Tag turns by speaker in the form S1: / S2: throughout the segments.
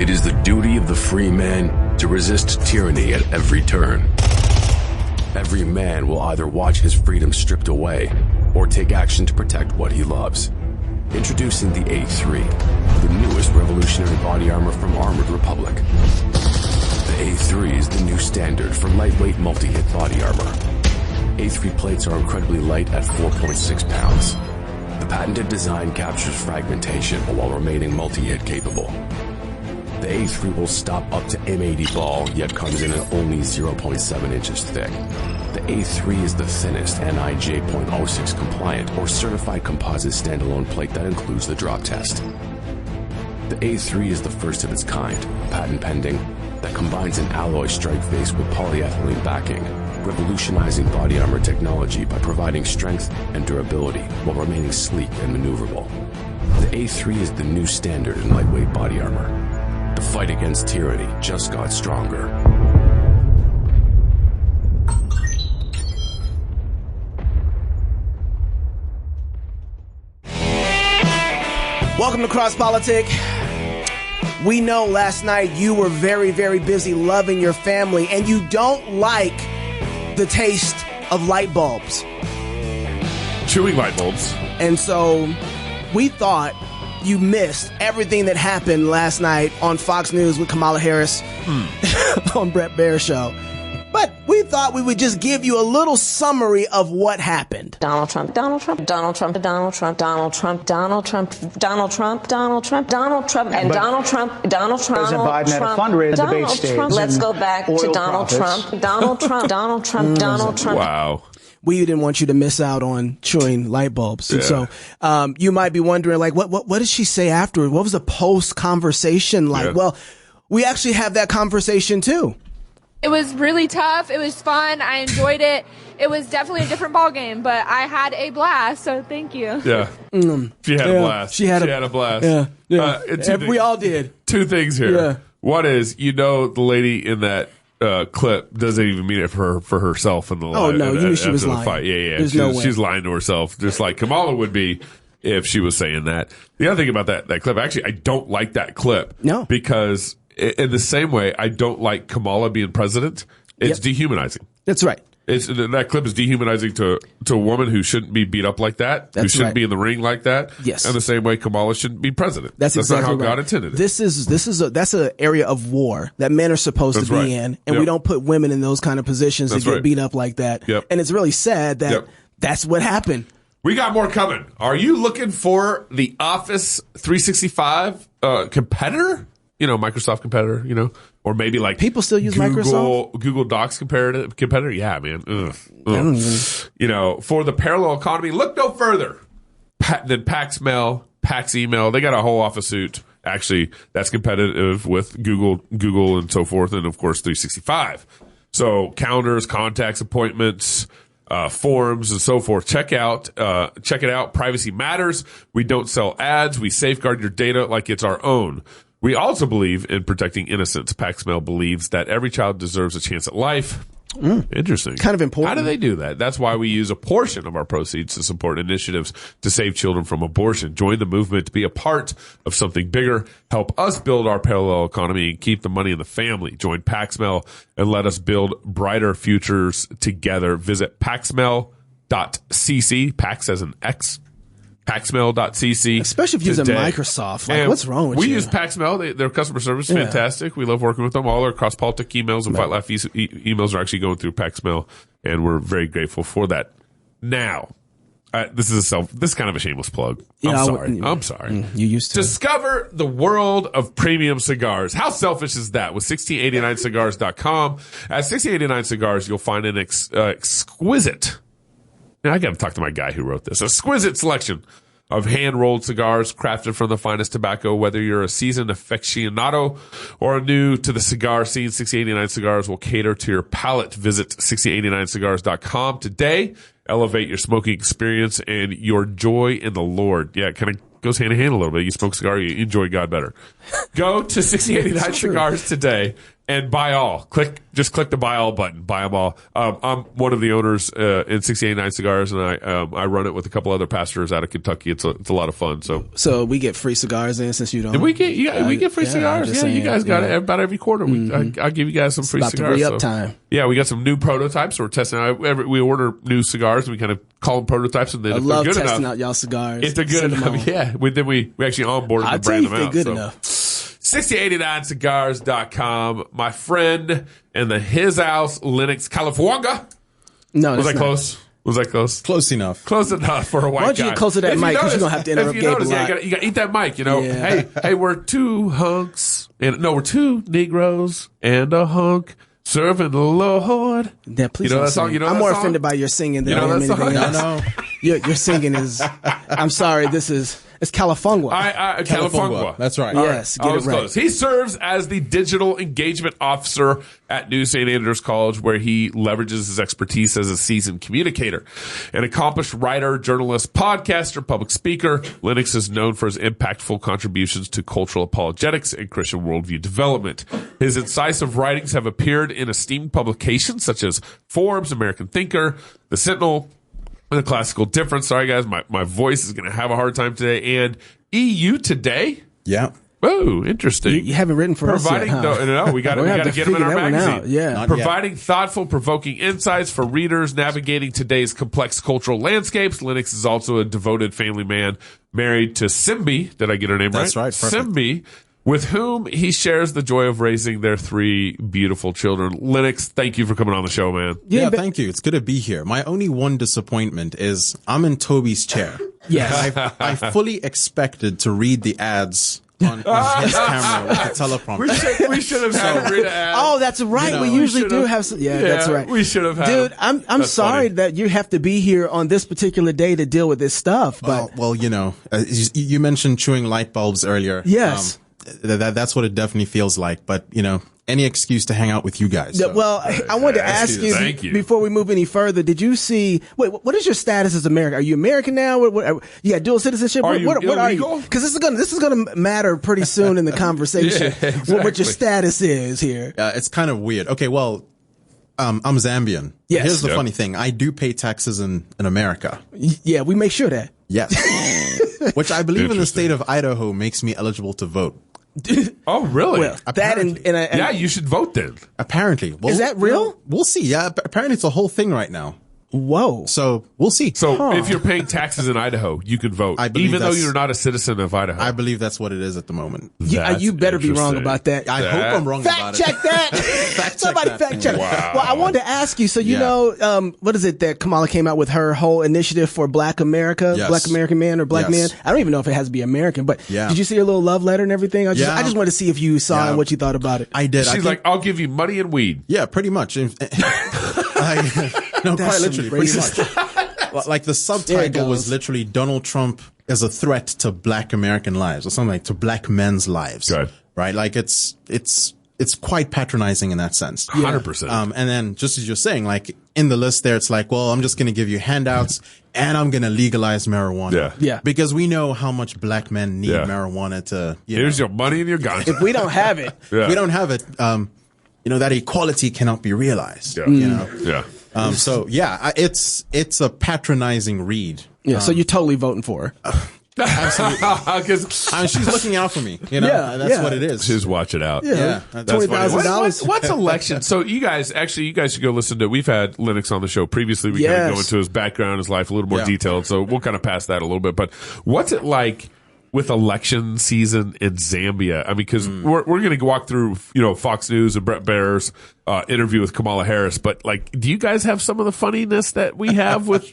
S1: It is the duty of the free man to resist tyranny at every turn. Every man will either watch his freedom stripped away or take action to protect what he loves. Introducing the A3, the newest revolutionary body armor from Armored Republic. The A3 is the new standard for lightweight multi-hit body armor. A3 plates are incredibly light at 4.6 pounds. The patented design captures fragmentation while remaining multi-hit capable. The A3 will stop up to M80 ball, yet comes in at only 0.7 inches thick. The A3 is the thinnest NIJ .06 compliant or certified composite standalone plate that includes the drop test. The A3 is the first of its kind, patent pending, that combines an alloy strike face with polyethylene backing, revolutionizing body armor technology by providing strength and durability while remaining sleek and maneuverable. The A3 is the new standard in lightweight body armor. The fight against tyranny just got stronger.
S2: Welcome to CrossPolitic. We know last night you were very, very busy loving your family and you don't like the taste of light bulbs.
S3: Chewing light bulbs.
S2: And so we thought you missed everything that happened last night on Fox News with Kamala Harris on Bret Baier show. But we thought we would just give you a little summary of what happened.
S4: Donald Trump, Donald Trump, Donald Trump, Donald Trump, Donald Trump, Donald Trump, Donald Trump, Donald Trump, Donald Trump, and Donald Trump, Donald Trump,
S5: President Biden had a fundraiser debate stage.
S4: Let's go back to Donald Trump, Donald Trump, Donald Trump, Donald Trump.
S3: Wow.
S2: We didn't want you to miss out on chewing light bulbs.
S3: Yeah.
S2: And so you might be wondering, like, what did she say afterward? What was the post-conversation like?
S3: Yeah.
S2: Well, we actually have that conversation too.
S6: It was really tough. It was fun. I enjoyed it. It was definitely a different ball game, but I had a blast, so thank you.
S3: Yeah. She had a blast.
S2: She had a blast. Yeah. We all did.
S3: Two things here.
S2: Yeah.
S3: One is, the lady in that clip doesn't even mean it for herself in the
S2: Oh, no, you knew she was lying.
S3: Fight. Yeah.
S2: There's no way.
S3: She's lying to herself, just like Kamala would be if she was saying that. The other thing about that clip, actually, I don't like that clip.
S2: No.
S3: Because in the same way, I don't like Kamala being president. It's dehumanizing.
S2: That's right.
S3: That clip is dehumanizing to a woman who shouldn't be beat up like that, who shouldn't be in the ring like that.
S2: Yes.
S3: And the same way Kamala shouldn't be president.
S2: That's exactly
S3: not how
S2: right.
S3: God intended it.
S2: That's an area of war that men are supposed to be in, and we don't put women in those kind of positions to get beat up like that.
S3: Yep.
S2: And it's really sad that that's what happened.
S3: We got more coming. Are you looking for the Office 365 competitor? Microsoft competitor, or maybe like
S2: people still use Microsoft?
S3: Google Docs competitor. Yeah, man. For the parallel economy, look no further than Paxmail, Pax Email. They got a whole office suite. Actually, that's competitive with Google and so forth, and of course 365. So calendars, contacts, appointments, forms, and so forth. Check it out. Privacy matters. We don't sell ads. We safeguard your data like it's our own. We also believe in protecting innocence. Paxmail believes that every child deserves a chance at life. Interesting.
S2: Kind of important.
S3: How do they do that? That's why we use a portion of our proceeds to support initiatives to save children from abortion. Join the movement to be a part of something bigger. Help us build our parallel economy and keep the money in the family. Join Paxmail and let us build brighter futures together. Visit paxmail.cc. Pax as an X. Paxmail.cc.
S2: Especially if you're using Microsoft. Like, what's wrong with you?
S3: We use Paxmail. Their customer service is fantastic. We love working with them. All our CrossPolitic emails and Fight Laugh emails are actually going through Paxmail, and we're very grateful for that. Now, this is kind of a shameless plug. I'm sorry.
S2: You used to.
S3: Discover the world of premium cigars. How selfish is that? With 1689cigars.com. At 1689 Cigars, you'll find an exquisite. Now, I got to talk to my guy who wrote this. Exquisite selection of hand-rolled cigars crafted from the finest tobacco. Whether you're a seasoned aficionado or new to the cigar scene, 1689 Cigars will cater to your palate. Visit 1689cigars.com today. Elevate your smoking experience and your joy in the Lord. Yeah, it kind of goes hand in hand a little bit. You smoke a cigar, you enjoy God better. Go to 1689 Cigars today and buy all. Just click the buy all button. Buy them all. I'm one of the owners in 689 Cigars, and I run it with a couple other pastors out of Kentucky. It's a lot of fun. So
S2: we get free cigars in since you don't.
S3: We get free cigars. Yeah, you guys got it about every quarter. I'll give you guys some free cigars.
S2: About the re-up time.
S3: Yeah, we got some new prototypes. We're testing out. We order new cigars. We kind of call them prototypes, and then if they're good enough,
S2: testing out y'all cigars.
S3: If they're good enough, yeah. We actually onboarded to brand them out.
S2: Good enough.
S3: 6089cigars.com. My friend in the his house, Lennox, California.
S2: No,
S3: was that close? Was that close?
S7: Close enough.
S3: Close enough for a white guy.
S2: Why don't you get close to that mic? Because you're going to have to interrupt Gabe a lot.
S3: You got to eat that mic, you know. Yeah. Hey, we're two hunks. We're two Negroes and a hunk serving the Lord.
S2: Yeah, please
S3: you know that song? You know
S2: I'm
S3: that
S2: more
S3: song?
S2: offended by your singing than anything else. No. Your singing is, I'm sorry, it's California.
S3: California.
S7: That's right.
S2: Yes, get it right.
S3: Close. He serves as the digital engagement officer at New St. Andrews College, where he leverages his expertise as a seasoned communicator. An accomplished writer, journalist, podcaster, public speaker, Lennox is known for his impactful contributions to cultural apologetics and Christian worldview development. His incisive writings have appeared in esteemed publications such as Forbes, American Thinker, The Sentinel, The Classical Difference. Sorry, guys, my voice is going to have a hard time today. And EU Today.
S7: Yeah.
S3: Oh, interesting.
S2: You haven't written for us yet, huh?
S3: No, we got to get them in our magazine.
S2: Yeah.
S3: Providing thoughtful, provoking insights for readers navigating today's complex cultural landscapes. Lennox is also a devoted family man, married to Simbi. Did I get her name right?
S7: That's right. Perfect.
S3: Simbi, with whom he shares the joy of raising their 3 beautiful children. Lennox, thank you for coming on the show, man.
S7: Yeah, thank you. It's good to be here. My only one disappointment is I'm in Toby's chair.
S2: Yes.
S7: I fully expected to read the ads on his camera with the teleprompter.
S3: We should have had a read ad.
S2: Oh, that's right. We usually do have some. Yeah, that's right.
S3: We should have had.
S2: Dude, I'm sorry that you have to be here on this particular day to deal with this stuff. But
S7: well, you mentioned chewing light bulbs earlier.
S2: Yes.
S7: That's what it definitely feels like. But, any excuse to hang out with you guys. So.
S2: Well, I wanted to ask you before we move any further. Did you see? What is your status as American? Are you American now? You got dual citizenship? What are you? Because this is gonna matter pretty soon in the conversation.
S3: Exactly.
S2: What your status is here?
S7: It's kind of weird. Okay, well, I'm Zambian.
S2: Yes.
S7: Here's the funny thing: I do pay taxes in America.
S2: Yeah, we make sure that.
S7: Yes. Which I believe in the state of Idaho makes me eligible to vote.
S3: Oh, really?
S2: Well, that and
S3: yeah, you should vote then.
S7: Apparently.
S2: Is that real?
S7: We'll see. Yeah, apparently it's a whole thing right now.
S2: Whoa.
S7: So we'll see.
S3: So if you're paying taxes in Idaho, you can vote, even though you're not a citizen of Idaho.
S7: I believe that's what it is at the moment.
S2: You better be wrong about that.
S7: I hope I'm wrong about it.
S2: Fact check that. Somebody fact check.
S3: Wow.
S2: Well, I wanted to ask you. So what is it that Kamala came out with her whole initiative for Black America,
S7: yes.
S2: Black American man or Black man? I don't even know if it has to be American, but did you see her little love letter and everything? I just wanted to see if you saw and what you thought about it.
S7: I did.
S3: She's like, I'll give you money and weed.
S7: Yeah, pretty much. No, quite literally, pretty much. Like the subtitle was literally Donald Trump as a threat to Black American lives, or something like to Black men's lives.
S3: Good.
S7: Right? Like it's quite patronizing in that sense.
S3: 100%.
S7: And then just as you're saying, like in the list there, it's like, well, I'm just going to give you handouts and I'm going to legalize marijuana.
S2: Yeah.
S7: Because we know how much Black men need marijuana to,
S3: Here's your money and your guns.
S2: If we don't have it,
S7: that equality cannot be realized.
S3: Yeah.
S7: It's a patronizing read.
S2: Yeah. So you're totally voting for her.
S7: Absolutely. Because she's looking out for me. That's what it is.
S3: She's watching out.
S2: Yeah. $20,000.
S3: What's election? So you guys should go listen to. We've had Lennox on the show previously. We kind of go into his background, his life a little more detailed. So we'll kind of pass that a little bit. But what's it like with election season in Zambia? I mean, because we're going to walk through, Fox News and Bret Baier's interview with Kamala Harris. But like, do you guys have some of the funniness that we have with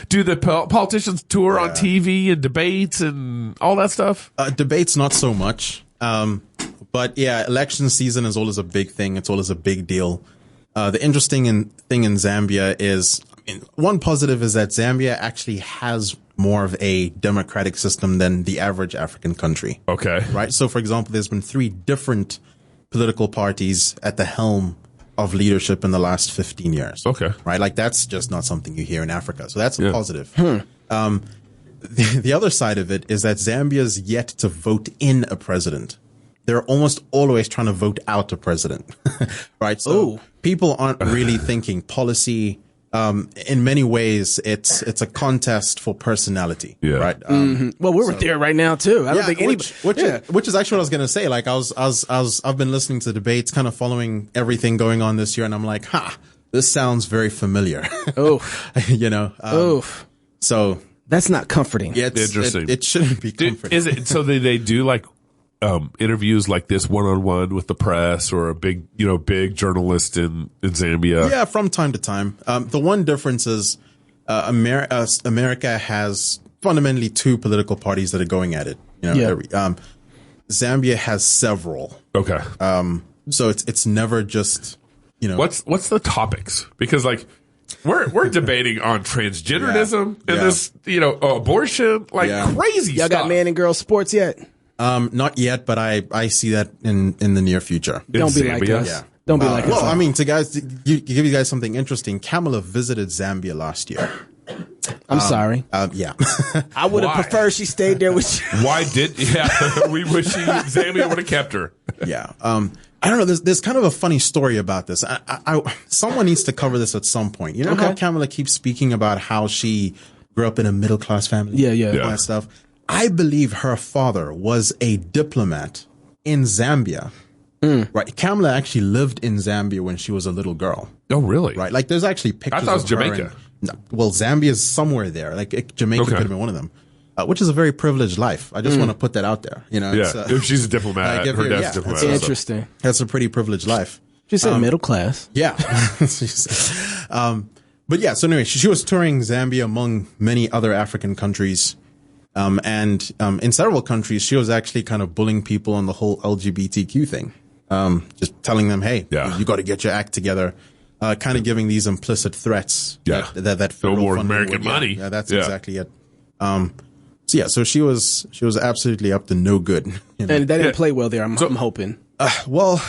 S3: do the politicians tour on TV and debates and all that stuff?
S7: Debates, not so much. But yeah, election season is always a big thing. It's always a big deal. The interesting thing in Zambia is, one positive is that Zambia actually has more of a democratic system than the average African country.
S3: Okay.
S7: Right? So, for example, there's been 3 different political parties at the helm of leadership in the last 15 years.
S3: Okay.
S7: Right? Like, that's just not something you hear in Africa. So that's a positive. The other side of it is that Zambia's yet to vote in a president. they're almost always trying to vote out a president, right? So people aren't really thinking policy. In many ways, it's a contest for personality, right?
S2: Well, we're there right now too. I don't think anybody.
S7: Which is actually what I was going to say. Like I've been listening to debates, kind of following everything going on this year, and I'm like, this sounds very familiar. You know. So
S2: that's not comforting.
S7: Yeah,
S3: interesting.
S7: It shouldn't be comforting.
S3: Is it so? They do like interviews like this one-on-one with the press or a big journalist in Zambia?
S7: Yeah, from time to time. The one difference is America has fundamentally two political parties that are going at it. You know, Zambia has several.
S3: Okay.
S7: So it's never just, you know.
S3: What's the topics? Because like we're debating on transgenderism and this, abortion, crazy
S2: Y'all
S3: stuff.
S2: got man and girl sports yet?
S7: Not yet, but I see that in the near future.
S2: Don't be like us.
S7: Yeah.
S2: Don't be like us.
S7: Well, I mean, to give you guys something interesting, Kamala visited Zambia last year.
S2: I'm sorry.
S7: Yeah.
S2: I would have preferred she stayed there with you.
S3: Why we wish Zambia would have kept her.
S7: Yeah. I don't know. There's kind of a funny story about this. Someone needs to cover this at some point. You know how Kamala keeps speaking about how she grew up in a middle class family?
S2: Yeah.
S7: All that stuff. I believe her father was a diplomat in Zambia. Right. Kamala actually lived in Zambia when she was a little girl.
S3: Oh, really?
S7: Right. Like there's actually pictures.
S3: I thought it was
S7: of her
S3: Jamaica.
S7: Well, Zambia is somewhere there. Like Jamaica could have been one of them, which is a very privileged life. I just want to put that out there. You know,
S3: if she's a diplomat, her dad's a diplomat.
S2: That's interesting.
S7: That's a pretty privileged life.
S2: She said middle class.
S7: Yeah. But yeah, so anyway, she was touring Zambia among many other African countries. And in several countries, she was actually kind of bullying people on the whole LGBTQ thing. Just telling them, hey, you got to get your act together. Kind of giving these implicit threats. That
S3: no more American money.
S7: Yeah, that's exactly it. So she was absolutely up to no good. You know?
S2: And that didn't play well there. I'm hoping.
S7: Well,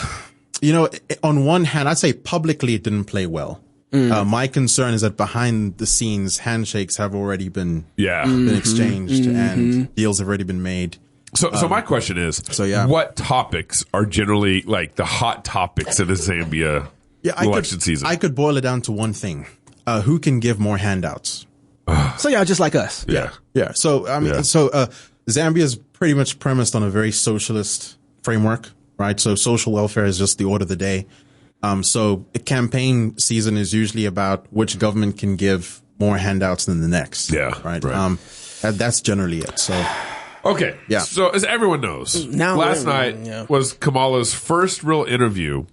S7: on one hand, I'd say publicly it didn't play well. My concern is that behind the scenes, handshakes have already been exchanged and deals have already been made.
S3: So my question is, what topics are generally like the hot topics in the Zambia election season?
S7: I could boil it down to one thing: who can give more handouts?
S2: So y'all just like us.
S7: Yeah. So Zambia is pretty much premised on a very socialist framework, right? So social welfare is just the order of the day. So a campaign season is usually about which government can give more handouts than the next.
S3: Yeah.
S7: Right. That's generally it. So.
S3: Okay.
S7: Yeah.
S3: So as everyone knows, last night was Kamala's first real interview,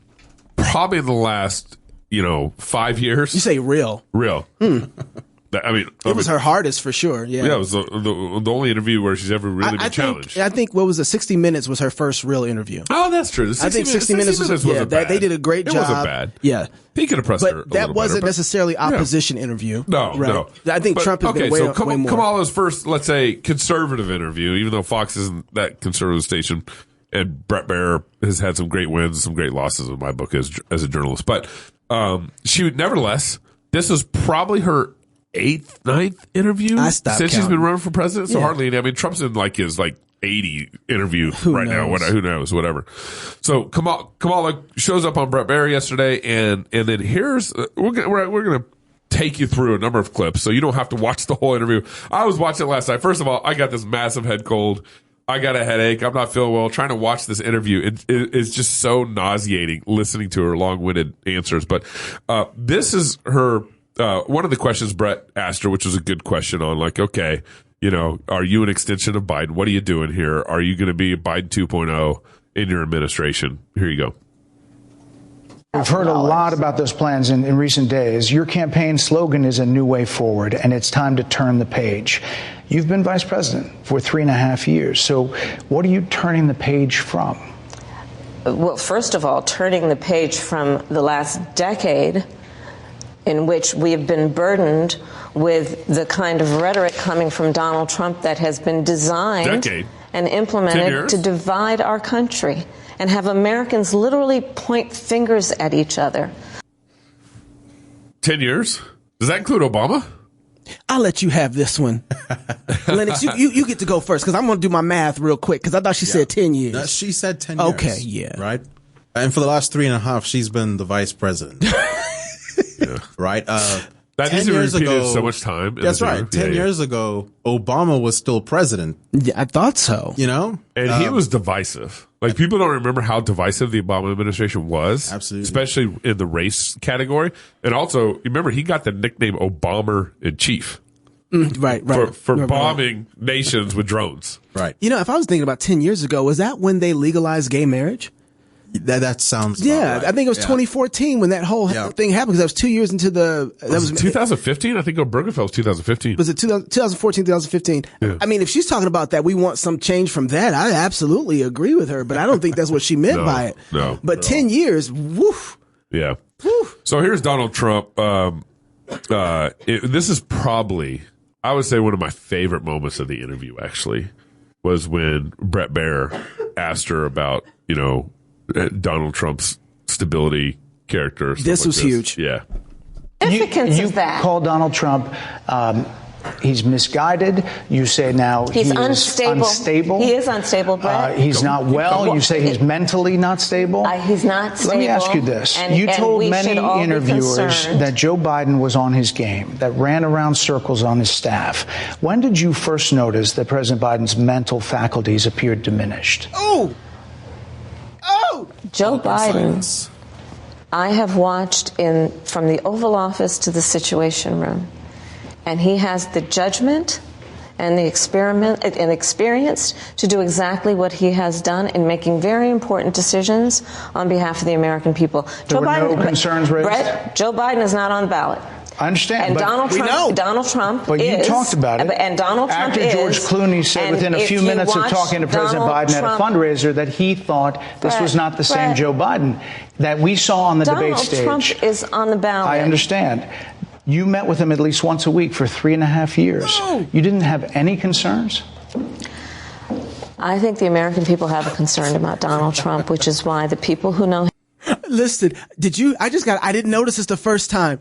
S3: probably in the last, 5 years.
S2: You say real.
S3: Real.
S2: It was her hardest for sure. Yeah.
S3: Yeah, it was the only interview where she's ever really been challenged.
S2: I think 60 Minutes was her first real interview.
S3: Oh, that's true.
S2: I think 60 Minutes wasn't bad. They did a great job.
S3: It wasn't bad.
S2: Yeah.
S3: He could have pressed her.
S2: But that wasn't necessarily opposition interview.
S3: No,
S2: right?
S3: no.
S2: I think Trump has been way more.
S3: Kamala's first, let's say, conservative interview, even though Fox isn't that conservative station, and Bret Baier has had some great wins and some great losses in my book as a journalist. But she would, nevertheless, this was probably her 8th, 9th interview since she's been running for president. So hardly any. I mean, Trump's in his 80 interview now. Who knows? Whatever. So Kamala shows up on Bret Baier yesterday, and then here's we're gonna take you through a number of clips, so you don't have to watch the whole interview. I was watching it last night. First of all, I got this massive head cold. I got a headache. I'm not feeling well. Trying to watch this interview, it's just so nauseating listening to her long-winded answers. But this is her. One of the questions Bret asked her, which was a good question on okay, are you an extension of Biden? What are you doing here? Are you going to be Biden 2.0 in your administration? Here you go.
S5: We've heard a lot about those plans in recent days. Your campaign slogan is a new way forward, and it's time to turn the page. You've been vice president for 3.5 years. So what are you turning the page from?
S4: Well, first of all, turning the page from the last decade in which we have been burdened with the kind of rhetoric coming from Donald Trump that has been designed and implemented to divide our country and have Americans literally point fingers at each other.
S3: 10 years? Does that include Obama?
S2: I'll let you have this one. Lennox, you get to go first because I'm going to do my math real quick because I thought she said 10 years.
S7: No, she said 10 years.
S2: Okay, yeah.
S7: Right? And for the last 3.5, she's been the vice president. Right?
S3: That needs to be repeated so much time.
S7: That's right. 10 years ago, Obama was still president.
S2: Yeah, I thought so.
S7: You know?
S3: And he was divisive. Like, people don't remember how divisive the Obama administration was.
S7: Absolutely.
S3: Especially in the race category. And also, remember, he got the nickname Obama in chief.
S2: Right.
S3: For bombing nations with drones.
S7: Right.
S2: You know, if I was thinking about 10 years ago, was that when they legalized gay marriage?
S7: That sounds
S2: yeah,
S7: right.
S2: I think it was 2014 when that whole thing happened because that was 2 years into the... That was
S3: 2015? I think Obergefell was 2015.
S2: Was it 2014, 2015?
S3: Yeah.
S2: I mean, if she's talking about that, we want some change from that. I absolutely agree with her, but I don't think that's what she meant by it.
S3: No.
S2: But 10 years, woof.
S3: Yeah. Woof. So here's Donald Trump. This is probably, I would say, one of my favorite moments of the interview, actually, was when Bret Baier asked her about, you know, Donald Trump's stability character.
S2: This was huge.
S3: Yeah.
S4: Significance
S5: you
S4: of that.
S5: call Donald Trump, he's misguided. You say now
S4: He's
S5: he
S4: unstable.
S5: is unstable.
S4: He is unstable, Brett.
S5: He's not well. You say he's mentally not stable.
S4: He's not stable.
S5: Let me ask you this.
S4: And,
S5: you told
S4: we
S5: many
S4: should all be
S5: interviewers
S4: concerned.
S5: that Joe Biden was on his game, that ran around circles on his staff. When did you first notice that President Biden's mental faculties appeared diminished?
S2: Oh!
S4: Joe Biden, I have watched from the Oval Office to the Situation Room, and he has the judgment and the experience to do exactly what he has done in making very important decisions on behalf of the American people.
S5: There were no concerns raised?
S4: Brett, Joe Biden is not on the ballot.
S5: I understand,
S4: and
S5: but
S4: Donald Trump
S5: but
S4: is.
S5: You talked about it.
S4: And Donald Trump
S5: After George Clooney said within a few minutes of talking to President Biden at a fundraiser that he thought this was not the same Joe Biden that we saw on the debate stage.
S4: Donald Trump is on the ballot.
S5: I understand. You met with him at least once a week for 3.5 years. No. You didn't have any concerns?
S4: I think the American people have a concern about Donald Trump, which is why the people who know him.
S2: Listen, I didn't notice this the first time.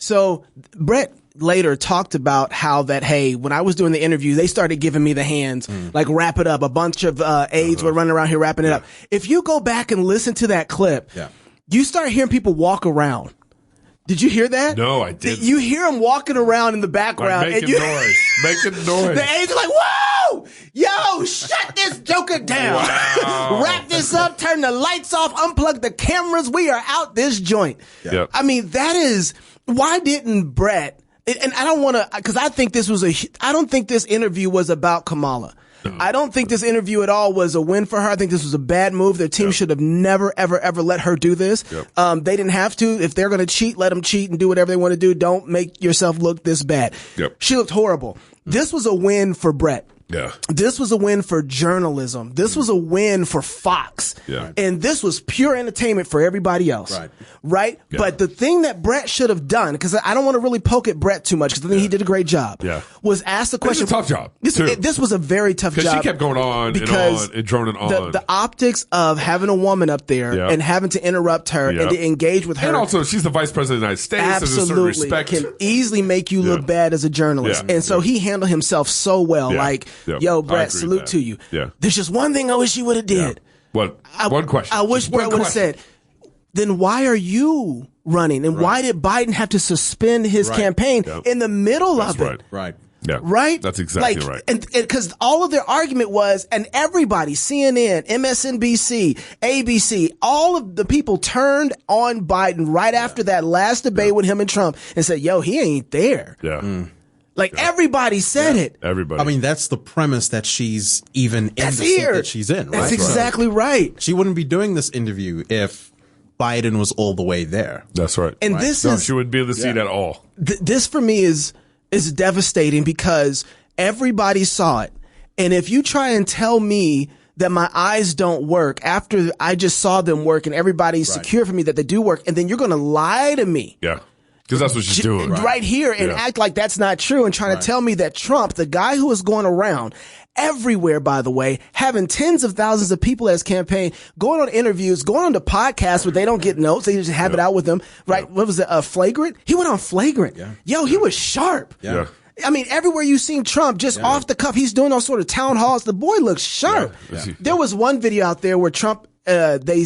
S2: So Bret later talked about how that, hey, when I was doing the interview, they started giving me the hands, like wrap it up. A bunch of aides were running around here wrapping it up. If you go back and listen to that clip, you start hearing people walk around. Did you hear that?
S3: No, I didn't.
S2: You hear them walking around in the background.
S3: Like making noise.
S2: The aides are like, whoa! Yo, shut this joker down.
S3: Wow.
S2: Wrap this up, turn the lights off, unplug the cameras. We are out this joint.
S3: Yep.
S2: I mean, that is... Why didn't Bret, and I don't want to, because I think I don't think this interview was about Kamala. I don't think this interview at all was a win for her. I think this was a bad move. Their team should have never, ever, ever let her do this. They didn't have to. If they're going to cheat, let them cheat and do whatever they want to do. Don't make yourself look this bad. She looked horrible. This was a win for Bret.
S3: Yeah.
S2: This was a win for journalism. This was a win for Fox.
S3: Yeah.
S2: And this was pure entertainment for everybody else. Right? Yeah. But the thing that Bret should have done, because I don't want to really poke at Bret too much, because I think he did a great job, was ask the question.
S3: It was a tough job.
S2: This was a very tough job.
S3: Because she kept going on and on and droning on.
S2: The optics of having a woman up there and having to interrupt her and to engage with her.
S3: And also, she's the vice president of the United States.
S2: Absolutely.
S3: There's a certain respect.
S2: Can easily make you look bad as a journalist. And so he handled himself so well. Like, yo, Bret, salute to you. There's just one thing I wish he would have did.
S3: One question.
S2: I wish Bret would have said, then why are you running? And why did Biden have to suspend his campaign in the middle of it?
S3: Yeah.
S2: Right?
S3: That's exactly right.
S2: And because all of their argument was, and everybody, CNN, MSNBC, ABC, all of the people turned on Biden right after that last debate with him and Trump and said, yo, he ain't there. Everybody said it.
S3: Everybody.
S7: I mean, that's the premise that she's even in the seat that she's in, right?
S2: That's exactly right.
S7: She wouldn't be doing this interview if Biden was all the way there.
S3: That's right.
S2: And
S3: she wouldn't be in the seat at all.
S2: This for me is devastating because everybody saw it. And if you try and tell me that my eyes don't work after I just saw them work and everybody's secure for me that they do work, and then you're going to lie to me.
S3: Yeah. Because that's what she's doing.
S2: Right here and act like that's not true and trying to tell me that Trump, the guy who is going around everywhere, by the way, having tens of thousands of people at his campaign, going on interviews, going on to podcasts where they don't get notes. They just have it out with them, right? What was it? Flagrant? He went on Flagrant.
S7: Yeah.
S2: Yo, he was sharp.
S3: Yeah.
S2: I mean, everywhere you seen Trump, just off the cuff, he's doing all sort of town halls. The boy looks sharp.
S3: Yeah.
S2: There was one video out there where Trump, they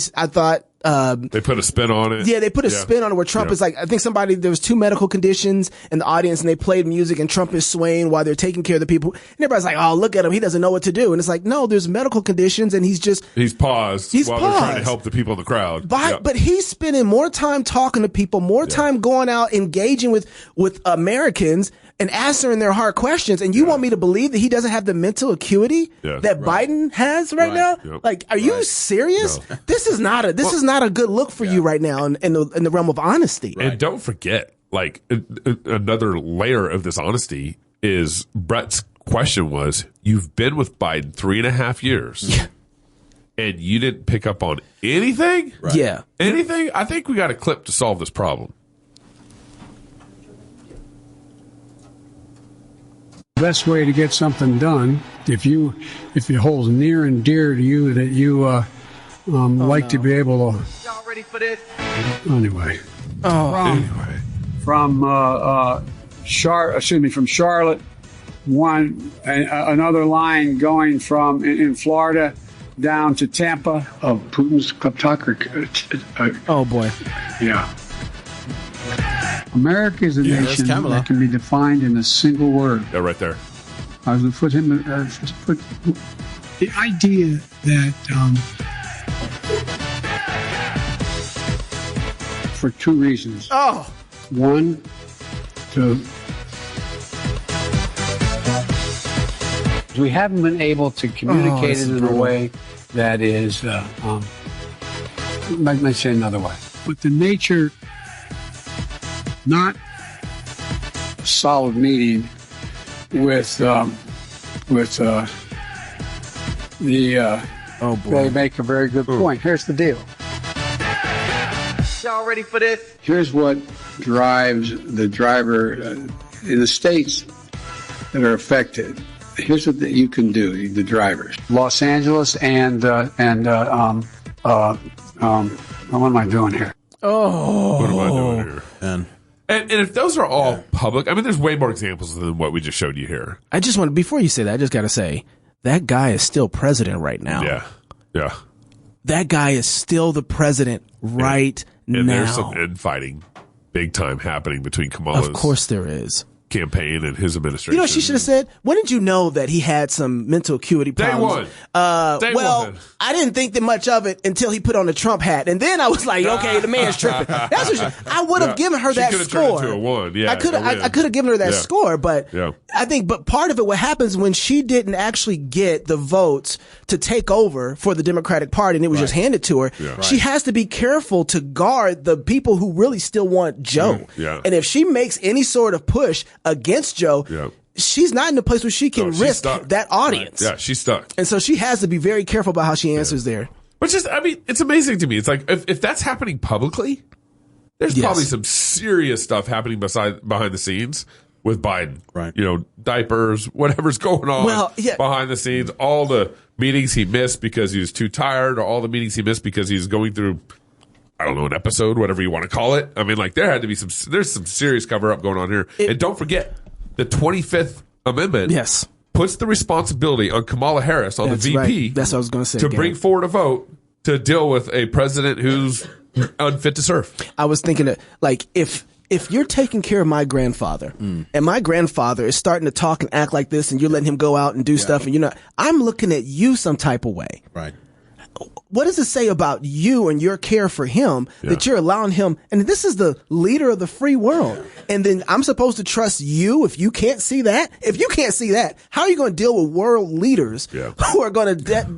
S3: put a spin on it.
S2: Yeah, they put a spin on it where Trump is like, I think there was 2 medical conditions in the audience and they played music and Trump is swaying while they're taking care of the people. And everybody's like, oh, look at him. He doesn't know what to do. And it's like, no, there's medical conditions and he's
S3: paused while they're trying to help the people in the crowd.
S2: But he's spending more time talking to people, more time going out, engaging with Americans and answering their hard questions. And you want me to believe that he doesn't have the mental acuity that Biden has right now? Yep. Like, are you serious? No. This is not a good look for you right now in the realm of honesty.
S3: And don't forget, like, another layer of this honesty is Bret's question was, you've been with Biden 3.5 years. And you didn't pick up on anything?
S2: Right. Yeah.
S3: Anything? I think we got a clip to solve this problem.
S8: Best way to get something done, if it holds near and dear to you that you to be able to.
S9: Y'all ready for this?
S8: Anyway. From Charlotte, another line going from in Florida down to Tampa of Putin's kleptocracy.
S2: Oh boy.
S8: Yeah. America is a nation that can be defined in a single word.
S3: Yeah, right there.
S8: I was put him. The idea that for 2 reasons.
S2: Oh.
S8: One, we haven't been able to communicate it in a way that is. Let me say another way. But the nature. Not a solid meeting with the they make a very good point. Here's the deal.
S9: Y'all ready for this?
S8: Here's what drives the driver in the states that are affected. Here's what you can do, the drivers. Los Angeles and what am I doing here?
S2: Oh.
S3: What am I doing here? And if those are all public, I mean, there's way more examples than what we just showed you here.
S2: I just want to, before you say that, I just got to say, that guy is still president right now.
S3: Yeah. Yeah.
S2: That guy is still the president right now.
S3: And there's some infighting big time happening between Kamala's.
S2: Of course there is.
S3: Campaign and his administration.
S2: You know what she should have said? When did you know that he had some mental acuity problems?
S3: Day one.
S2: I didn't think that much of it until he put on the Trump hat, and then I was like, okay, the man's tripping. That's what I would have given her that score.
S3: Turned into a 1. Yeah,
S2: I could have given her that score, but I think, but part of it, what happens when she didn't actually get the votes to take over for the Democratic Party, and it was just handed to her. Yeah. She has to be careful to guard the people who really still want Joe.
S3: Yeah.
S2: And if she makes any sort of push against Joe, she's not in a place where she can risk that audience.
S3: Right. Yeah, she's stuck.
S2: And so she has to be very careful about how she answers there.
S3: But just, I mean, it's amazing to me. It's like, if that's happening publicly, there's probably some serious stuff happening behind the scenes with Biden. Right. You know, diapers, whatever's going on behind the scenes, all the meetings he missed because he was too tired, or all the meetings he missed because he's going through, I don't know, an episode, whatever you want to call it. I mean, like, there's some serious cover up going on here. And don't forget, the 25th Amendment puts the responsibility on Kamala Harris, on the VP.
S2: Right. That's what I was going to say.
S3: To bring forward a vote to deal with a president who's unfit to serve.
S2: I was thinking that, like, if you're taking care of my grandfather and my grandfather is starting to talk and act like this and you're letting him go out and do stuff and I'm looking at you some type of way.
S7: Right.
S2: What does it say about you and your care for him that you're allowing him? And this is the leader of the free world. And then I'm supposed to trust you if you can't see that? If you can't see that, how are you going to deal with world leaders who are going to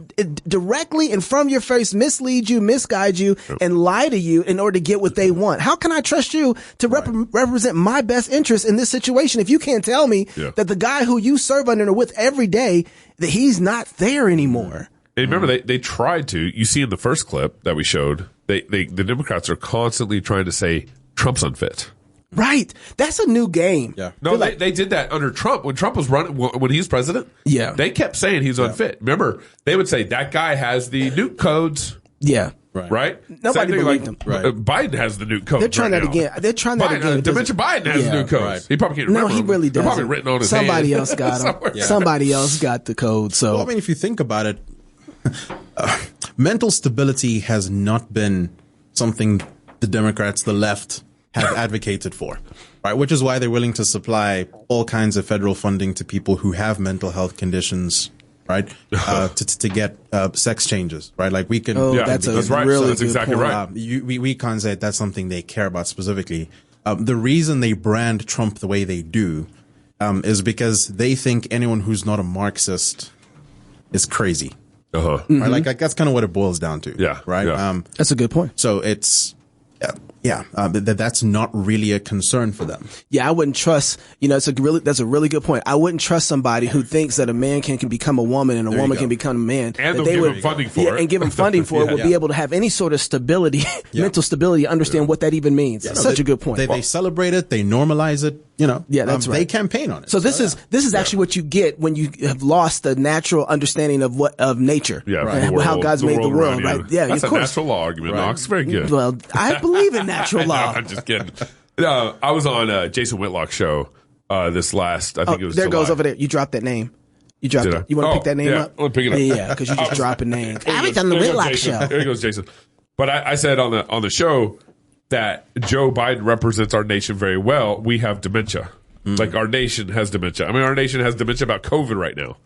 S2: directly in front of your face mislead you, misguide you, and lie to you in order to get what they want? How can I trust you to represent my best interest in this situation if you can't tell me that the guy who you serve under and are with every day, that he's not there anymore?
S3: And remember, they tried to. You see in the first clip that we showed, the Democrats are constantly trying to say Trump's unfit.
S2: Right. That's a new game.
S7: Yeah.
S3: No, they did that under Trump. When Trump was running, when he was president,
S2: Yeah.
S3: they kept saying he's unfit. Remember, they would say that guy has the nuke codes,
S2: Yeah.
S3: right?
S2: Nobody
S3: Same thing
S2: believed him.
S7: Right.
S3: Biden has the nuke codes.
S2: They're trying
S3: right
S2: that
S3: now.
S2: again. They're trying that again.
S3: Dementia Biden has the nuke codes.
S7: Right.
S3: He probably can't
S2: No,
S3: remember
S2: he
S3: them.
S2: really
S3: They're
S2: doesn't.
S3: probably written on his
S2: Somebody
S3: hand.
S2: else got
S3: Somewhere.
S2: them. Somebody else got the code. So
S7: Well, I mean, if you think about it, mental stability has not been something the Democrats, the left, have advocated for, right? Which is why they're willing to supply all kinds of federal funding to people who have mental health conditions, right? To get sex changes, right? Like we can.
S2: Oh,
S3: Yeah,
S2: that's a
S3: that's right.
S2: really
S3: That's
S2: good
S3: exactly
S2: point.
S3: right.
S7: We can't say that's something they care about specifically. The reason they brand Trump the way they do is because they think anyone who's not a Marxist is crazy.
S3: Uh-huh.
S7: Right? Like that's kind of what it boils down to.
S3: Yeah,
S7: Right.
S3: yeah.
S2: That's a good point.
S7: So it's that's not really a concern for them.
S2: Yeah, I wouldn't trust. That's a really good point. I wouldn't trust somebody who thinks that a man can become a woman and a woman can become a man,
S3: And
S2: that
S3: they'll give him funding for it.
S2: and give him funding for it. Will be able to have any sort of stability, mental stability, understand what that even means. That's such a good point.
S7: They celebrate it. They normalize it.
S2: Yeah, that's right.
S7: They campaign on it.
S2: So this is actually what you get when you have lost the natural understanding of nature.
S3: Yeah,
S2: and
S3: the
S2: how
S3: world-
S2: God's
S3: the
S2: made the world.
S3: around you.
S2: Right? Yeah,
S3: that's
S2: of
S3: a
S2: course.
S3: natural law argument, Knox. Very good.
S2: Well, I believe in natural
S3: No,
S2: law.
S3: I'm just kidding. I was on Jason Whitlock's show this last. I think it was.
S2: There
S3: July.
S2: goes over there. You dropped that name. You dropped
S3: Did
S2: it.
S3: I?
S2: You want to
S3: Oh,
S2: pick that name
S3: yeah,
S2: up?
S3: I'm gonna pick it up.
S2: Yeah, because you just dropping names. I was on the
S3: There goes
S2: Whitlock
S3: Jason.
S2: show.
S3: There goes Jason. But I said on the show that Joe Biden represents our nation very well. We have dementia. Like our nation has dementia. I mean, our nation has dementia about COVID right now.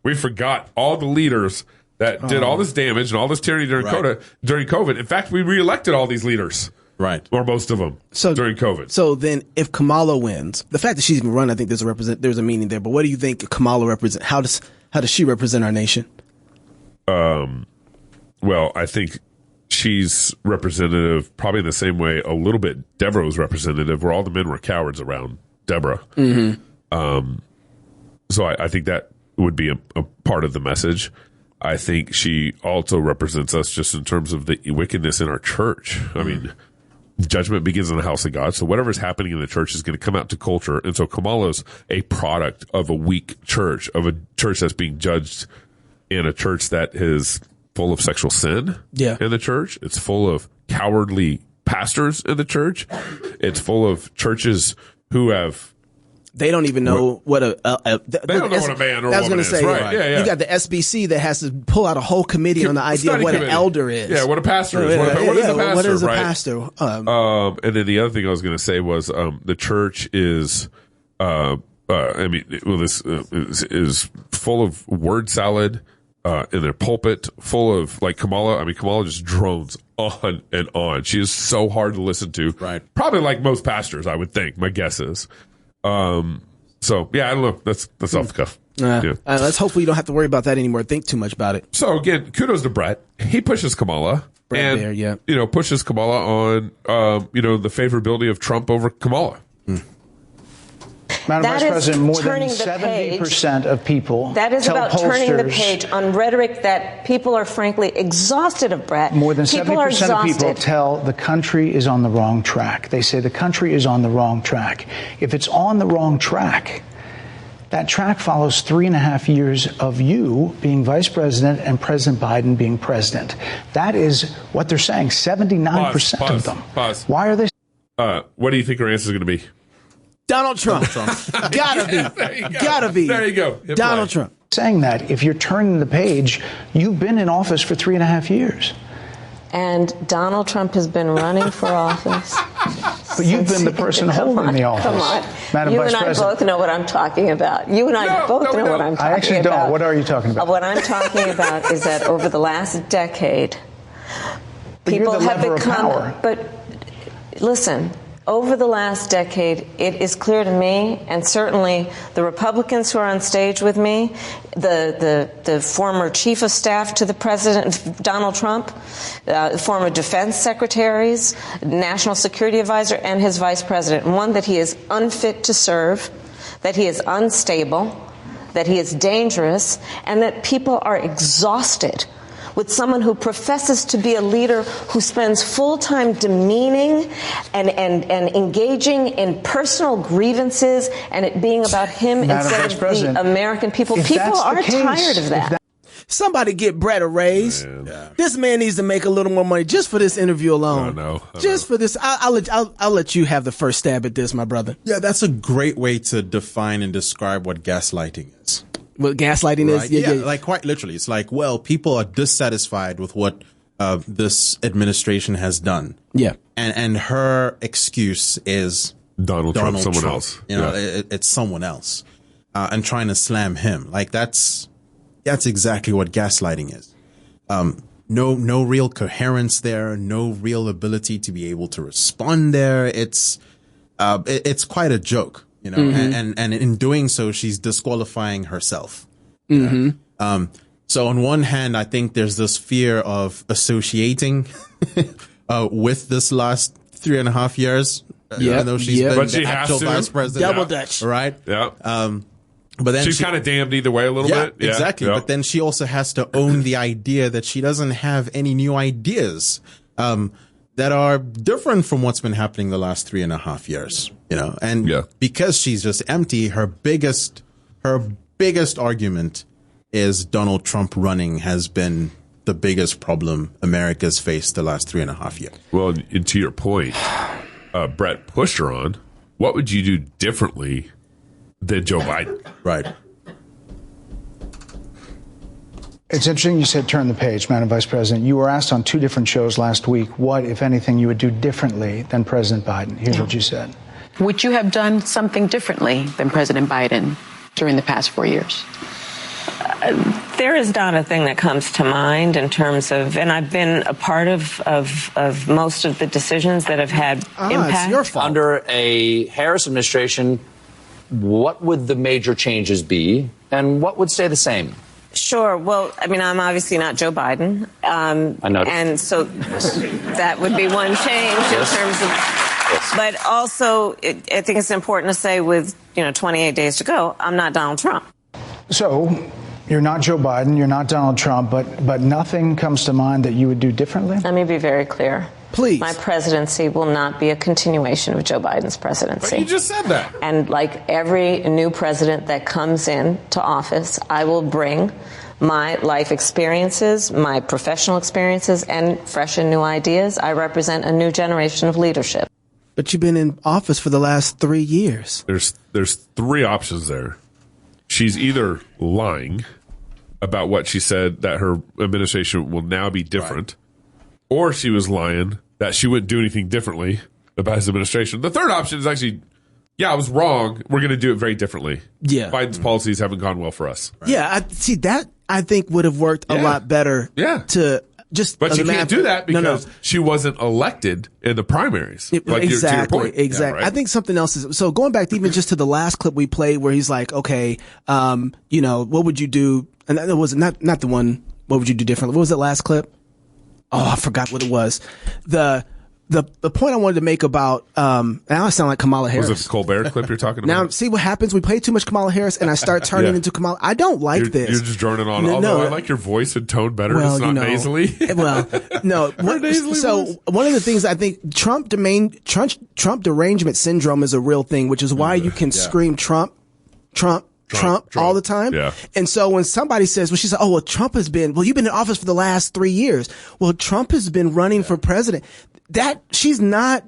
S3: We forgot all the leaders that did all this damage and all this tyranny during COVID. In fact, we reelected all these leaders.
S7: Right.
S3: Or most of them during COVID.
S2: So then if Kamala wins, the fact that she's even run, I think there's a meaning there. But what do you think Kamala represent? How does she represent our nation?
S3: Well, I think she's representative probably in the same way a little bit Deborah was representative, where all the men were cowards around Deborah. So I think that would be a part of the message. I think she also represents us just in terms of the wickedness in our church. I mean, judgment begins in the house of God. So whatever's happening in the church is going to come out to culture. And so Kamala's a product of a weak church, of a church that's being judged, in a church that is full of sexual sin in the church. It's full of cowardly pastors in the church. It's full of churches who have...
S2: They don't even know what a
S3: they don't know what a man or
S2: I was
S3: woman
S2: gonna say,
S3: is. Right. Yeah.
S2: You got the SBC that has to pull out a whole committee on the idea of what an elder is.
S3: Yeah, what a pastor is. What is a pastor?
S2: What is a
S3: right?
S2: pastor?
S3: And then the other thing I was going to say was the church is, this is full of word salad in their pulpit, full of like Kamala. I mean, Kamala just drones on and on. She is so hard to listen to.
S7: Right.
S3: Probably like most pastors, I would think. My guess is. So yeah, I don't know. That's off the cuff.
S2: Let's hopefully you don't have to worry about that anymore. Think too much about it.
S3: So again, kudos to Bret. He pushes Kamala.
S2: Bret Baier,
S3: pushes Kamala on, the favorability of Trump over Kamala.
S5: Madam
S4: That
S5: Vice
S4: is
S5: President, more than
S4: turning the
S5: 70% of people
S4: That is
S5: tell
S4: about
S5: pollsters,
S4: turning the page on rhetoric that people are frankly exhausted of, Bret.
S5: More than
S4: people are
S5: 70% of people
S4: exhausted.
S5: tell the country is on the wrong track. They say the country is on the wrong track. If it's on the wrong track, that track follows 3.5 years of you being vice president and President Biden being president. That is what they're saying. 79% of them.
S3: Pause.
S5: Why are they?
S3: What do you think her answer is going to be?
S2: Donald Trump. Gotta be. Gotta be.
S3: There you go.
S2: Donald Trump.
S5: Saying that if you're turning the page, you've been in office for 3.5 years.
S4: And Donald Trump has been running for office.
S5: But you've been the person holding the office.
S4: Come on.
S5: Madam
S4: You
S5: Vice
S4: and I
S5: President.
S4: both know what I'm talking about. You and I both know what I'm talking about.
S5: I actually don't. What are you talking about?
S4: What I'm talking about is that over the last decade,
S5: But
S4: people
S5: you're the
S4: have
S5: lever of
S4: become.
S5: power.
S4: But listen, over the last decade, it is clear to me, and certainly the Republicans who are on stage with me, the former chief of staff to the president, Donald Trump, former defense secretaries, national security advisor, and his vice president, one, that he is unfit to serve, that he is unstable, that he is dangerous, and that people are exhausted with someone who professes to be a leader who spends full time demeaning and engaging in personal grievances and it being about him instead of the American people. People are tired of that.
S2: Somebody get Bret a raise.
S3: Yeah.
S2: This man needs to make a little more money just for this interview alone. For this. I'll let you have the first stab at this, my brother.
S7: Yeah, that's a great way to define and describe what gaslighting is.
S2: What gaslighting is?
S7: Yeah, like quite literally. It's like, well, people are dissatisfied with what this administration has done.
S2: Yeah.
S7: And her excuse is
S3: Donald Trump, someone else.
S7: You know, it's someone else. And trying to slam him. Like that's exactly what gaslighting is. No real coherence there, no real ability to be able to respond there. It's quite a joke, you know, and in doing so, she's disqualifying herself.
S2: Mm-hmm.
S7: So on one hand, I think there's this fear of associating with this last 3.5 years. Even though she's been the actual vice president.
S2: Double Dutch.
S7: Right?
S3: Yeah.
S7: But then
S3: she's kind of damned either way a little bit. Yeah,
S7: exactly. But then she also has to own the idea that she doesn't have any new ideas that are different from what's been happening the last 3.5 years. You know, and because she's just empty, her biggest argument is Donald Trump running has been the biggest problem America's faced the last 3.5 years.
S3: Well, and to your point, Bret pushed her on. What would you do differently than Joe Biden?
S7: Right.
S5: It's interesting you said turn the page, Madam Vice President. You were asked on 2 different shows last week what, if anything, you would do differently than President Biden. Here's what you said.
S9: Would you have done something differently than President Biden during the past 4 years?
S4: There is not a thing that comes to mind in terms of, and I've been a part of most of the decisions that have had impact.
S2: It's your fault.
S10: Under a Harris administration, what would the major changes be, and what would stay the same?
S4: Sure. Well, I mean, I'm obviously not Joe Biden.
S10: I know.
S4: And so that would be one change in terms of, but also I think it's important to say with, 28 days to go, I'm not Donald Trump.
S5: So you're not Joe Biden, you're not Donald Trump, but nothing comes to mind that you would do differently?
S4: Let me be very clear.
S2: Please.
S4: My presidency will not be a continuation of Joe Biden's presidency.
S3: But you just said that.
S4: And like every new president that comes in to office, I will bring my life experiences, my professional experiences, and fresh and new ideas. I represent a new generation of leadership.
S2: But you've been in office for the last 3 years.
S3: There's 3 options there. She's either lying about what she said, that her administration will now be different, or she was lying that she wouldn't do anything differently about his administration. The third option is actually, I was wrong. We're going to do it very differently.
S2: Yeah.
S3: Biden's policies haven't gone well for us.
S2: Right. Yeah, I think would have worked a lot better.
S3: Yeah. But you can't do that because she wasn't elected in the primaries.
S2: Exactly.
S3: To your point.
S2: Yeah, right. I think something else is, so going back to even just to the last clip we played where he's like, okay, what would you do? And that was not the one, what would you do differently? What was that last clip? Oh, I forgot what it was. The point I wanted to make about, now I sound like Kamala Harris.
S3: Was it the Colbert clip you're talking about?
S2: Now, see what happens? We play too much Kamala Harris and I start turning into Kamala. I don't like this.
S3: You're just droning on. Although I like your voice and tone better.
S2: Well,
S3: it's not nasally.
S2: Well, no. So one of the things I think Trump derangement syndrome is a real thing, which is why you can scream Trump all the time.
S3: Yeah.
S2: And so when somebody says, she said, Trump has been, you've been in office for the last 3 years. Well, Trump has been running for president. She's a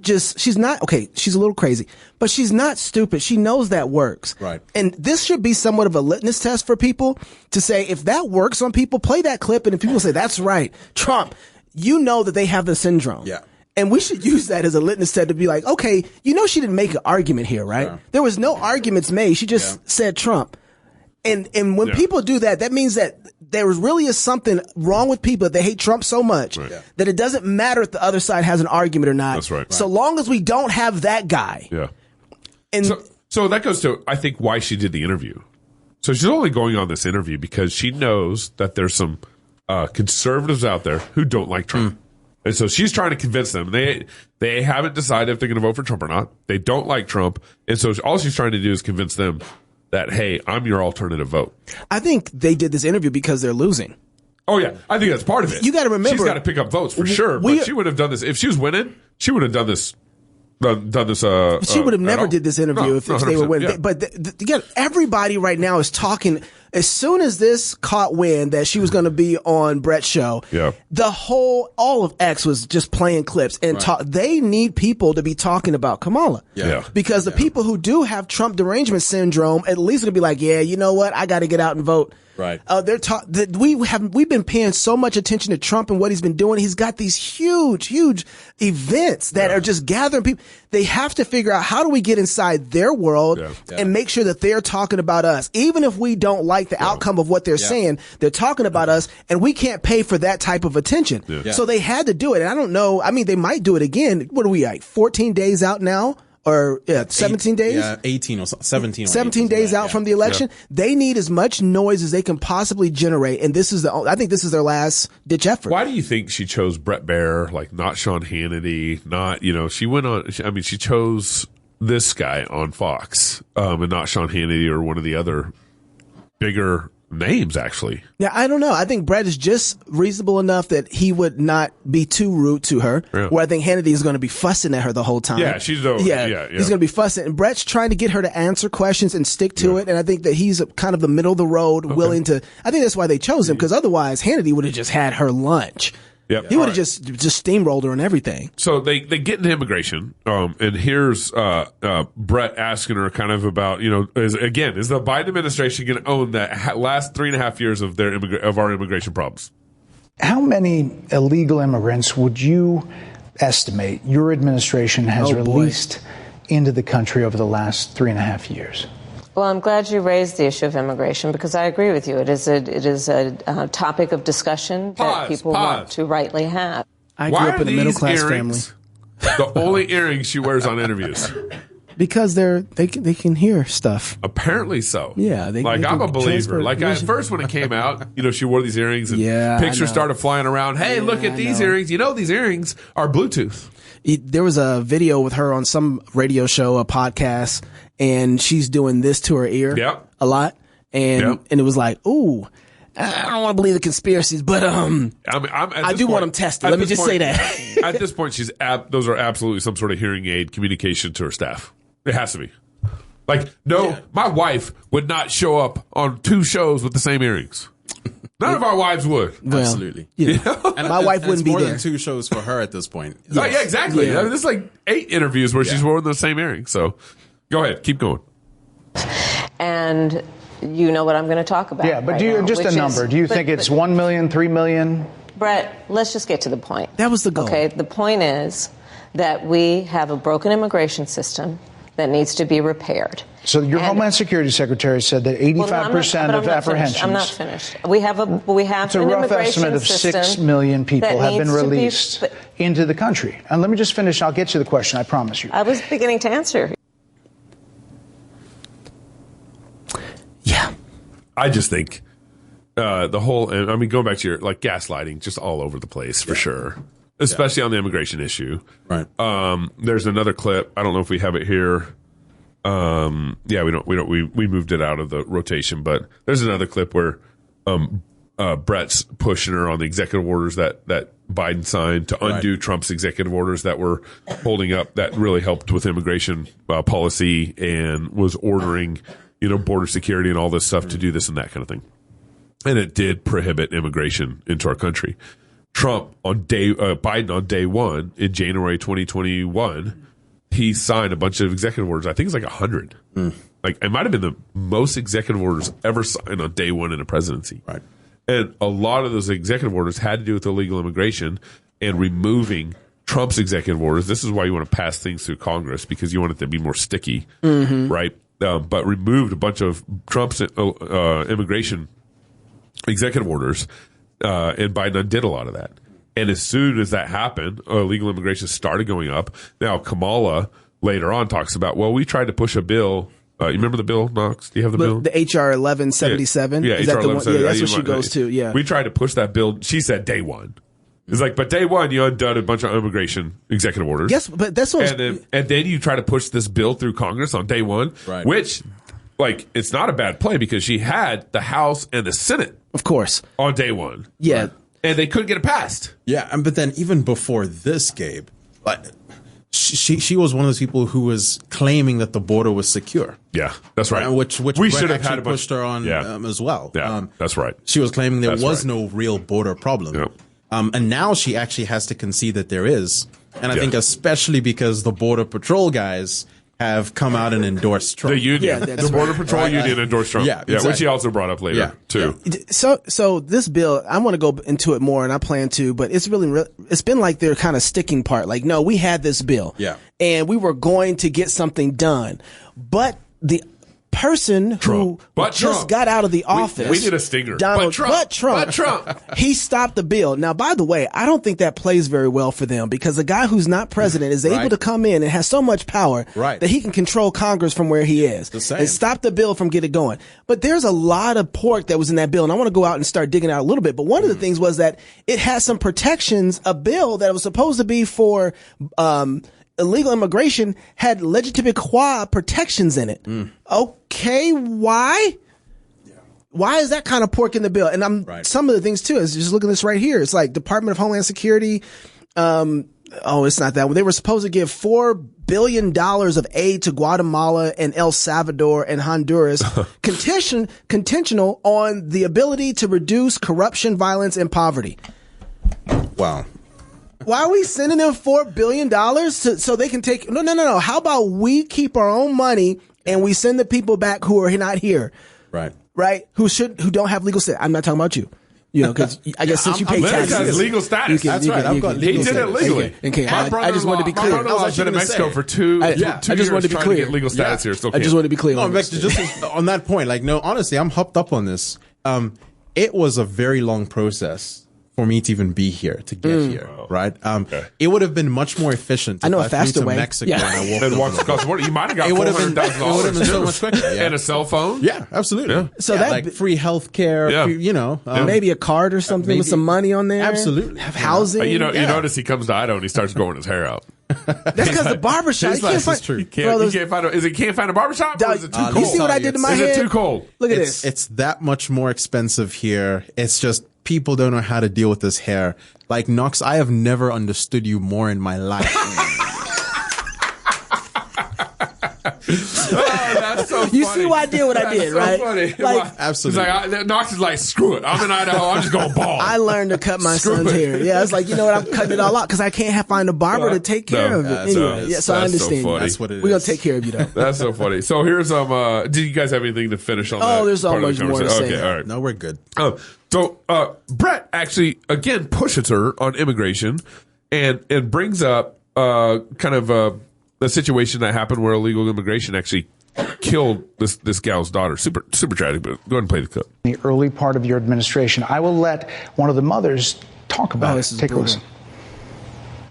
S2: little crazy, but she's not stupid. She knows that works.
S7: Right.
S2: And this should be somewhat of a litmus test for people to say, if that works on people, play that clip. And if people say, that's right, Trump, you know that they have the syndrome.
S7: Yeah.
S2: And we should use that as a litmus test to be like, okay, she didn't make an argument here, right? Yeah. There was no arguments made. She just said Trump. And when people do that, that means that there really is something wrong with people that they hate Trump so much that it doesn't matter if the other side has an argument or not.
S3: That's right.
S2: So long as we don't have that guy.
S3: Yeah.
S2: And
S3: so that goes to, I think, why she did the interview. So she's only going on this interview because she knows that there's some conservatives out there who don't like Trump. And so she's trying to convince them. They haven't decided if they're going to vote for Trump or not. They don't like Trump. And so all she's trying to do is convince them that, hey, I'm your alternative vote.
S2: I think they did this interview because they're losing.
S3: Oh yeah, I think that's part of it.
S2: You got to remember,
S3: she's got to pick up votes for sure. But she would have done this if she was winning. She would have done this.
S2: She would have never did this interview if they were winning.
S3: Yeah.
S2: But everybody right now is talking. As soon as this caught wind that she was going to be on Bret's show, all of X was just playing clips and they need people to be talking about Kamala.
S3: Yeah.
S2: Because the people who do have Trump derangement syndrome at least going to be like, yeah, you know what? I got to get out and vote.
S7: Right.
S2: We've been paying so much attention to Trump and what he's been doing. He's got these huge events that are just gathering people. They have to figure out how do we get inside their world and make sure that they're talking about us. Even if we don't like the outcome of what they're saying, they're talking about us and we can't pay for that type of attention. So they had to do it. And I don't know. I mean, they might do it again. What are we like 14 days out now? Or 17 days?
S7: Yeah, 18 or 17.
S2: 17 days out from the election. Yeah. They need as much noise as they can possibly generate. And I think this is their last ditch effort.
S3: Why do you think she chose Bret Baier, like not Sean Hannity, not, she went on, she chose this guy on Fox, and not Sean Hannity or one of the other bigger names, actually.
S2: Yeah, I don't know. I think Bret is just reasonable enough that he would not be too rude to her. Yeah. Where I think Hannity is going to be fussing at her the whole time.
S3: Yeah, she's over. Yeah.
S2: He's going to be fussing. And Bret's trying to get her to answer questions and stick to it. And I think that he's kind of the middle of the road, willing to. I think that's why they chose him, because otherwise Hannity would have just had her lunch.
S3: Yep.
S2: He would have just steamrolled her and everything.
S3: So they get into immigration, and here's Bret asking her kind of about, is the Biden administration going to own that last 3.5 years of our immigration problems?
S5: How many illegal immigrants would you estimate your administration has released into the country over the last 3.5 years?
S4: Well, I'm glad you raised the issue of immigration, because I agree with you. It is a topic of discussion that people want to rightly have.
S2: I grew up in a middle class family.
S3: The only earrings she wears on interviews.
S2: Because they can hear stuff.
S3: Apparently so.
S2: Yeah,
S3: I'm a believer. Like at first when it came out, she wore these earrings and pictures started flying around. Hey, look at these earrings. These earrings are Bluetooth.
S2: There was a video with her on some radio show, a podcast, and she's doing this to her ear a lot. And it was like, ooh, I don't want to believe the conspiracies, but I do want them tested. Let me just say that.
S3: At this point, those are absolutely some sort of hearing aid communication to her staff. It has to be. My wife would not show up on 2 shows with the same earrings. None of our wives would.
S7: Well, absolutely.
S2: And my wife wouldn't be
S7: more
S2: there.
S7: Than 2 shows for her at this point.
S3: Yes. Oh, yeah, exactly. Yeah. There's 8 interviews where she's wearing the same earrings. So go ahead. Keep going.
S4: And you know what I'm going to talk about.
S5: Yeah, but just a number. Do you think it's 1 million, 3 million?
S4: Bret, let's just get to the point.
S2: That was the goal.
S4: Okay, the point is that we have a broken immigration system that needs to be repaired.
S5: So your Homeland Security Secretary said that 85% of apprehensions.
S4: I'm not finished. We have
S5: it's a rough estimate of 6 million people have been released into the country. And let me just finish. I'll get to the question. I promise you.
S4: I was beginning to answer.
S2: Yeah.
S3: I just think the whole, going back to your gaslighting, just all over the place for sure. Especially on the immigration issue.
S7: Right.
S3: There's another clip. I don't know if we have it here. We moved it out of the rotation, but there's another clip where Bret's pushing her on the executive orders that Biden signed to undo Trump's executive orders that were holding up, that really helped with immigration policy and was ordering, border security and all this stuff to do this and that kind of thing. And it did prohibit immigration into our country. Biden on day one in January 2021, he signed a bunch of executive orders. I think it's 100. It might have been the most executive orders ever signed on day one in a presidency.
S7: Right.
S3: And a lot of those executive orders had to do with illegal immigration and removing Trump's executive orders. This is why you want to pass things through Congress, because you want it to be more sticky, right? But removed a bunch of Trump's immigration executive orders. And Biden undid a lot of that. And as soon as that happened, illegal immigration started going up. Now, Kamala later on talks about, we tried to push a bill. You remember the bill, Knox? Do you have the bill?
S2: The HR 1177?
S3: Yeah,
S2: is
S3: HR
S2: that the one?
S3: 1177.
S2: Yeah, that's what she goes to, yeah.
S3: We tried to push that bill. She said day one. It's but day one, you undone a bunch of immigration executive orders.
S2: Yes, but that's what...
S3: And then you try to push this bill through Congress on day one, which... it's not a bad play, because she had the House and the Senate
S2: Of course.
S3: On day one.
S2: Yeah.
S3: And they couldn't get it passed.
S7: Yeah, but then even before this, Gabe, she was one of those people who was claiming that the border was secure.
S3: Yeah, that's right.
S7: Which
S3: we
S7: Brett
S3: should have
S7: actually
S3: had
S7: pushed her on as well.
S3: Yeah, that's right.
S7: She was claiming there was
S3: right.
S7: no real border problem.
S3: Yep.
S7: And now she actually has to concede that there is. And I think especially because the Border Patrol guys have come out and endorsed Trump.
S3: The union, the Border Patrol union endorsed Trump.
S7: Yeah, exactly.
S3: Which he also brought up later too.
S2: So this bill, I want to go into it more, and I plan to, but it's it's been like their kind of sticking part. Like, no, we had this bill, and we were going to get something done, but the person who just got out of the office,
S3: we need a stinger.
S2: Donald Trump, he stopped the bill. Now, by the way, I don't think that plays very well for them, because a guy who's not president is able to come in and has so much power that he can control Congress from where he is and stop the bill from getting going. But there's a lot of pork that was in that bill, and I want to go out and start digging out a little bit. But one of the things was that it had some protections. A bill that was supposed to be for illegal immigration had legitimate qua protections in it. Okay, why? Why is that kind of pork in the bill? And some of the things too is just look at this right here. It's like Department of Homeland Security. It's not that one. They were supposed to give $4 billion of aid to Guatemala and El Salvador and Honduras, conditional on the ability to reduce corruption, violence, and poverty.
S7: Wow.
S2: Why are we sending them $4 billion so they can take? No. How about we keep our own money and we send the people back who are not here? Right. Who don't have legal status. I'm not talking about you. You know, because I guess since you pay
S3: Lennox
S2: taxes,
S3: has legal status.
S2: That's right.
S3: I've got legal status. He did it legally.
S2: Okay. I just wanted to be clear.
S3: My brother-in-law's been in Mexico for two
S2: I
S3: years
S2: just wanted to be
S3: trying
S2: clear.
S3: to get legal status here. Still
S2: I just wanted to be clear.
S7: No, just on that point, honestly, I'm hopped up on this. It was a very long process for me to even be here, to get here, right? It would have been much more efficient.
S2: I know a faster way.
S7: Mexico and I
S3: walked across the border. You might have got
S7: $400,000. It would have been so much quicker.
S3: And a cell phone.
S7: Yeah, absolutely. Yeah.
S2: So that
S7: free health care,
S2: maybe a card or something with some money on there.
S7: Absolutely.
S2: Have housing.
S3: You notice he comes to Idaho and he starts growing his hair out.
S2: That's because the barbershop. You can't find.
S3: You can't find a barbershop? Or is it too cold?
S2: You see what I did to my head?
S3: Is it too cold?
S2: Look at this.
S7: It's that much more expensive here. It's just people don't know how to deal with this hair. Like, Knox, I have never understood you more in my life.
S3: That's so funny.
S2: You see why I did what I did, right?
S3: Funny.
S2: Like,
S7: absolutely.
S3: Knox is like, screw it. I'm in Idaho. I'm just going bald.
S2: I learned to cut my son's hair. Yeah, it's like, you know what? I'm cutting it all out because I can't find a barber to take care of it. Anyway, so I understand.
S3: So
S7: that's what it is.
S2: We're going to take care of you, though.
S3: That's so funny. So here's did you guys have anything to finish on that?
S2: Oh, there's always more to say.
S7: Okay, all right. No, we're good.
S3: So Bret actually, again, pushes her on immigration and brings up kind of a situation that happened where illegal immigration actually killed this gal's daughter. Super tragic, but go ahead and play the clip.
S5: The early part of your administration, I will let one of the mothers talk about it. Take a listen.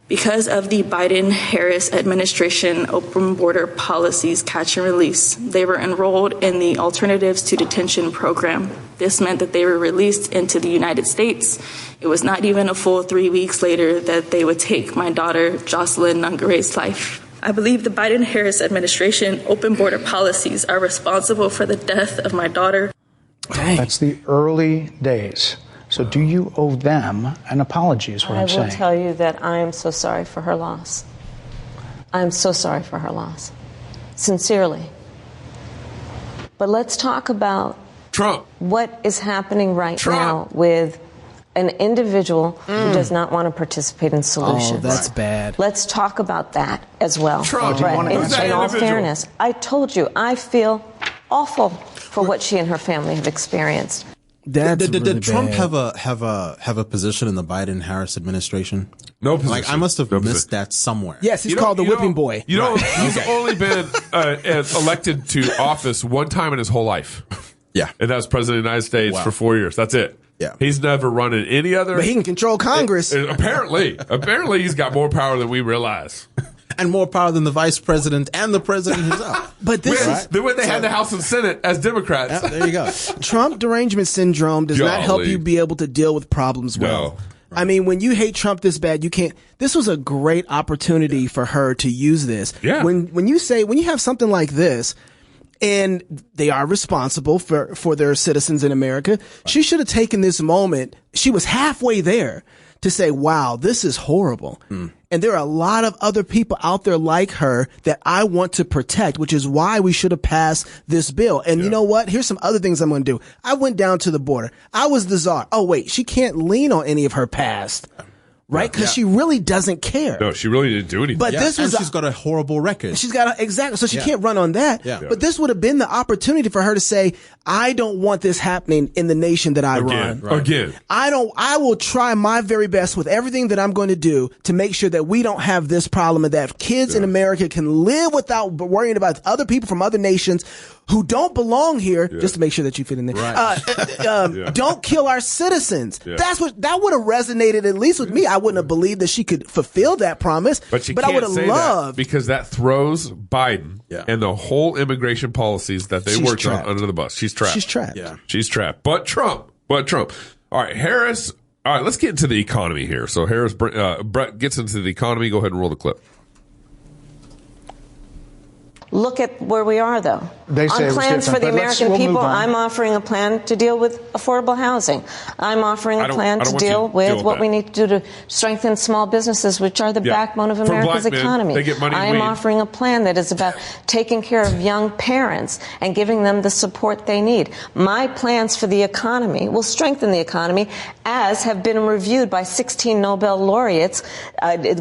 S11: Because of the Biden-Harris administration open border policies catch and release, they were enrolled in the Alternatives to Detention program. This meant that they were released into the United States. It was not even a full 3 weeks later that they would take my daughter, Jocelyn Nungare's life. I believe the Biden-Harris administration open border policies are responsible for the death of my daughter.
S2: Dang.
S5: That's the early days. So do you owe them an apology is what I'm saying.
S4: I will tell you that I am so sorry for her loss. I am so sorry for her loss. Sincerely. But let's talk about
S3: Trump.
S4: What is happening right now with an individual who does not want to participate in solutions.
S2: Oh, that's bad.
S4: Let's talk about that as well.
S3: Trump.
S4: In all fairness, I told you, I feel awful for what she and her family have experienced.
S7: Did Trump have a position in the Biden-Harris administration?
S3: No position.
S7: Like, I must have missed that somewhere.
S2: Yes, he's called the whipping boy.
S3: He's only been elected to office one time in his whole life.
S7: Yeah.
S3: And that was president of the United States for 4 years. That's it.
S7: Yeah.
S3: He's never run in any other.
S2: But he can control Congress.
S3: Apparently he's got more power than we realize.
S7: And more power than the vice president and the president himself.
S2: But this is
S3: when they had the House and Senate as Democrats.
S7: Yeah, there you go.
S2: Trump derangement syndrome does not help you be able to deal with problems well.
S3: No.
S2: I mean, when you hate Trump this bad, you can't. This was a great opportunity for her to use this.
S3: Yeah.
S2: When you have something like this, and they are responsible for their citizens in America. She should have taken this moment. She was halfway there to say, wow, this is horrible. And there are a lot of other people out there like her that I want to protect, which is why we should have passed this bill. And you know what? Here's some other things I'm going to do. I went down to the border. I was the czar. Oh, wait, she can't lean on any of her past. Right? Because she really doesn't care.
S3: No, she really didn't do anything.
S2: But this was
S7: she's got a horrible record.
S2: She's got exactly. So she can't run on that.
S7: Yeah.
S2: But this would have been the opportunity for her to say, I don't want this happening in the nation that I run.
S3: Again.
S2: I will try my very best with everything that I'm going to do to make sure that we don't have this problem and that kids in America can live without worrying about other people from other nations who don't belong here, just to make sure that you fit in there.
S7: Right.
S2: Don't kill our citizens. That would have resonated at least with me. I wouldn't have believed that she could fulfill that promise.
S3: But she
S2: I
S3: can't
S2: would have
S3: say
S2: loved
S3: that because that throws Biden and the whole immigration policies that they worked on under the bus. She's trapped.
S2: She's trapped.
S7: Yeah.
S3: She's trapped. But Trump. All right, Harris. All right, let's get into the economy here. So Harris, Bret gets into the economy. Go ahead and roll the clip.
S4: Look at where we are, though.
S5: They say
S4: on plans for the American people,
S5: move on.
S4: I'm offering a plan to deal with affordable housing. I'm offering a plan to deal with what we need to do to strengthen small businesses, which are the backbone of America's economy.
S3: They get money
S4: I am offering a plan that is about taking care of young parents and giving them the support they need. My plans for the economy will strengthen the economy, as have been reviewed by 16 Nobel laureates,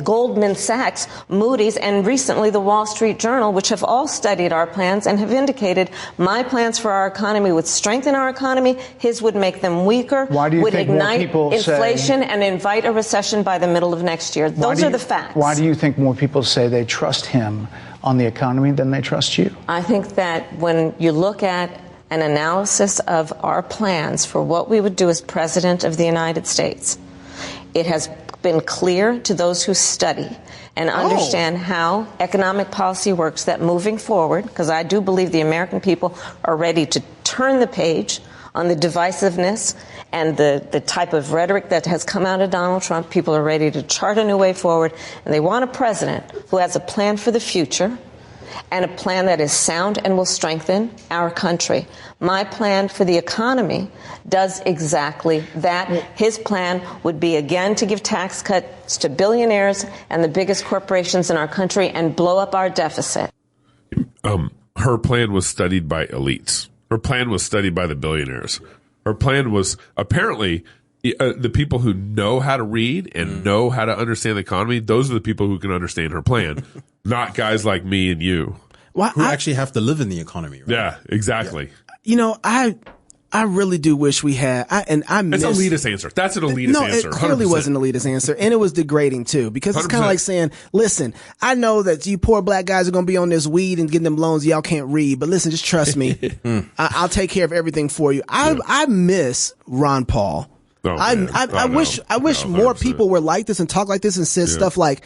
S4: Goldman Sachs, Moody's, and recently the Wall Street Journal, which have all studied our plans and have indicated my plans for our economy would strengthen our economy. His would make them weaker, would ignite inflation and invite a recession by the middle of next year. Those are the facts.
S5: Why do you think more people say they trust him on the economy than they trust you?
S4: I think that when you look at an analysis of our plans for what we would do as President of the United States, it has been clear to those who study and understand how economic policy works that moving forward, because I do believe the American people are ready to turn the page on the divisiveness and the type of rhetoric that has come out of Donald Trump. People are ready to chart a new way forward, and they want a president who has a plan for the future and a plan that is sound and will strengthen our country. My plan for the economy does exactly that. His plan would be, again, to give tax cuts to billionaires and the biggest corporations in our country and blow up our deficit.
S3: Her plan was studied by elites. Her plan was studied by the billionaires. Her plan was apparently the people who know how to read and know how to understand the economy. Those are the people who can understand her plan, not guys like me and you.
S7: Who actually have to live in the economy. Right?
S3: Yeah, exactly.
S2: Yeah. You know, I really do wish we had.
S3: It's an elitist answer. That's an elitist answer.
S2: No, it clearly
S3: 100%.
S2: was an elitist answer, and it was degrading too. Because it's kind of like saying, "Listen, I know that you poor black guys are going to be on this weed and getting them loans. Y'all can't read, but listen, just trust me. I'll take care of everything for you." I miss Ron Paul.
S3: Oh,
S2: I wish more people were like this and talk like this and said stuff like,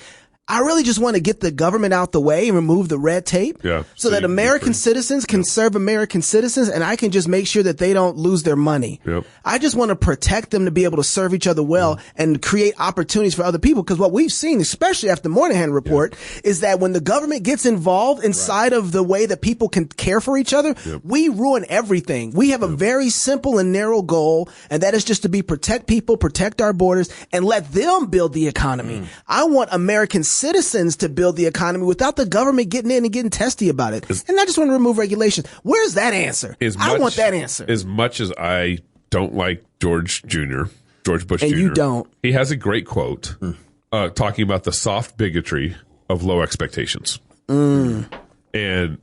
S2: I really just want to get the government out the way and remove the red tape so that American citizens can serve American citizens, and I can just make sure that they don't lose their money. I just want to protect them to be able to serve each other well and create opportunities for other people. Because what we've seen, especially after the Moynihan report, is that when the government gets involved inside of the way that people can care for each other, we ruin everything. We have a very simple and narrow goal, and that is just to protect people, protect our borders, and let them build the economy. I want American citizens to build the economy without the government getting in and getting testy about it. And I just want to remove regulations. Where's that answer? I want that answer.
S3: As much as I don't like George Bush Jr.,
S2: and you don't.
S3: He has a great quote talking about the soft bigotry of low expectations. And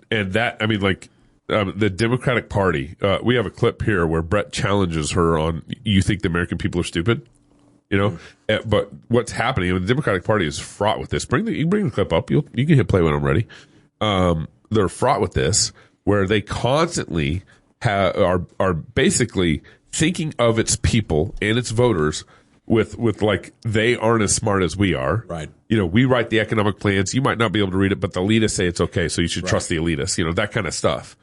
S3: that, I mean, like, the Democratic Party, we have a clip here where Bret challenges her on, you think the American people are stupid? You know, but what's happening? The Democratic Party is fraught with this. You can bring the clip up. You can hit play when I'm ready. They're fraught with this, where they constantly are basically thinking of its people and its voters with like they aren't as smart as we are.
S7: Right.
S3: You know, we write the economic plans. You might not be able to read it, but the elitists say it's okay, so you should trust the elitists. You know, that kind of stuff.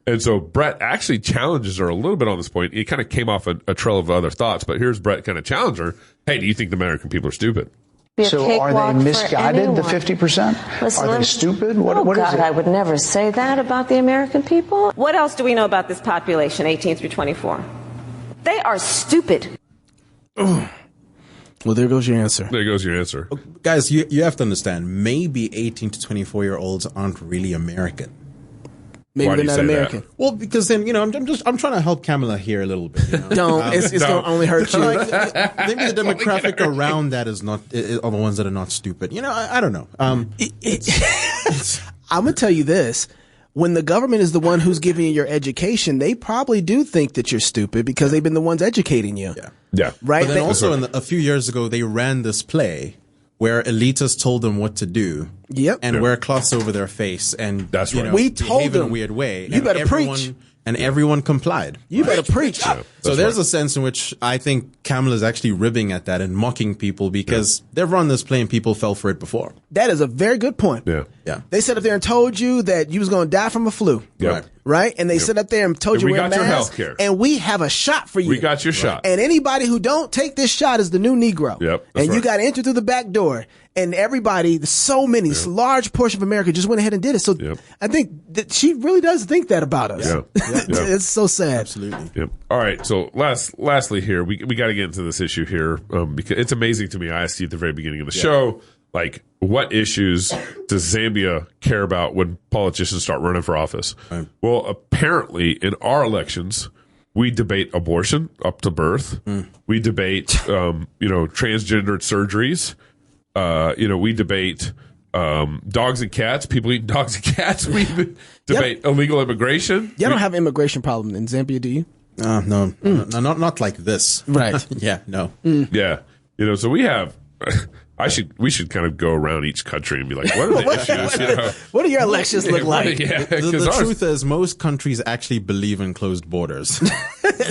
S3: And so Bret actually challenges her a little bit on this point. It kind of came off a trail of other thoughts, but here's Bret kind of challenge her. Hey, do you think the American people are stupid?
S5: So are they misguided, the 50%?
S4: Listen,
S5: are they stupid? What is
S4: God,
S5: it?
S4: I would never say that about the American people. What else do we know about this population, 18 through 24? They are stupid.
S2: Well, there goes your answer.
S3: There goes your answer.
S7: Guys, you have to understand, maybe 18 to 24-year-olds aren't really American.
S2: Maybe they're not American.
S7: That? Well, because then, I'm trying to help Kamala here a little bit.
S2: Don't. It's going to only hurt you.
S7: Maybe the demographic around that are the ones that are not stupid. I don't know.
S2: I'm going to tell you this. When the government is the one who's giving you your education, they probably do think that you're stupid because they've been the ones educating you.
S3: Yeah.
S2: Right?
S7: But then also, a few years ago, they ran this play where elitists told them what to do.
S2: Yep.
S7: And wear cloths over their face and
S3: that's right.
S2: We told
S7: behave
S2: them
S7: in a weird way.
S2: You better preach.
S7: And everyone complied.
S2: You better preach.
S7: So there's a sense in which I think Kamala's actually ribbing at that and mocking people because they've run this play and people fell for it before.
S2: That is a very good point.
S7: Yeah.
S2: They sat up there and told you that you was going to die from a flu.
S3: Yeah.
S2: Right? And they sit up there and told you wear a mask.
S3: We got your health care.
S2: And we have a shot for you.
S3: We got your shot.
S2: And anybody who don't take this shot is the new Negro.
S3: Yep.
S2: And you got to enter through the back door. And everybody, so many, large portion of America just went ahead and did it. So I think that she really does think that about us.
S3: Yeah.
S2: It's so sad.
S7: Absolutely.
S3: Yep. All right. So lastly here, we got to get into this issue here because it's amazing to me. I asked you at the very beginning of the show, like, what issues does Zambia care about when politicians start running for office?
S7: Right.
S3: Well, apparently in our elections, we debate abortion up to birth. We debate, transgendered surgeries. We debate dogs and cats, people eating dogs and cats. We debate illegal immigration.
S2: Y'all don't have an immigration problem in Zambia, do you?
S7: No, not like this.
S2: Right.
S7: Yeah, no.
S3: Yeah. So we have... we should kind of go around each country and be like, what are the issues?
S2: What do your elections look like?
S7: The truth is, most countries actually believe in closed borders.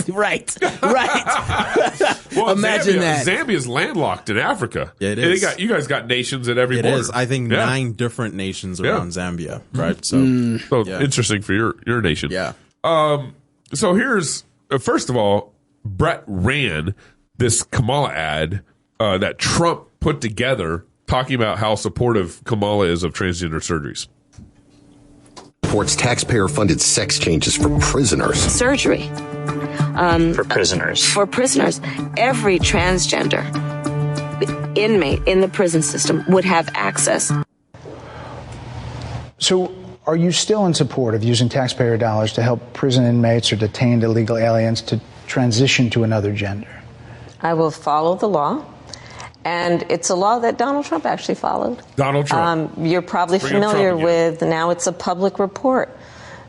S2: Right.
S3: Well,
S2: Imagine that.
S3: Zambia's landlocked in Africa.
S7: Yeah, it is.
S3: You guys got nations at every border.
S7: It is. I think 9 different nations around Zambia, right? So
S3: interesting for your nation.
S7: Yeah.
S3: So here's, first of all, Bret ran this Kamala ad that Trump put together talking about how supportive Kamala is of transgender surgeries.
S12: Supports taxpayer-funded sex changes for prisoners.
S9: Surgery.
S10: For prisoners.
S9: For prisoners. Every transgender inmate in the prison system would have access.
S5: So are you still in support of using taxpayer dollars to help prison inmates or detained illegal aliens to transition to another gender?
S4: I will follow the law. And it's a law that Donald Trump actually followed.
S3: Donald Trump.
S4: You're probably familiar with, now it's a public report,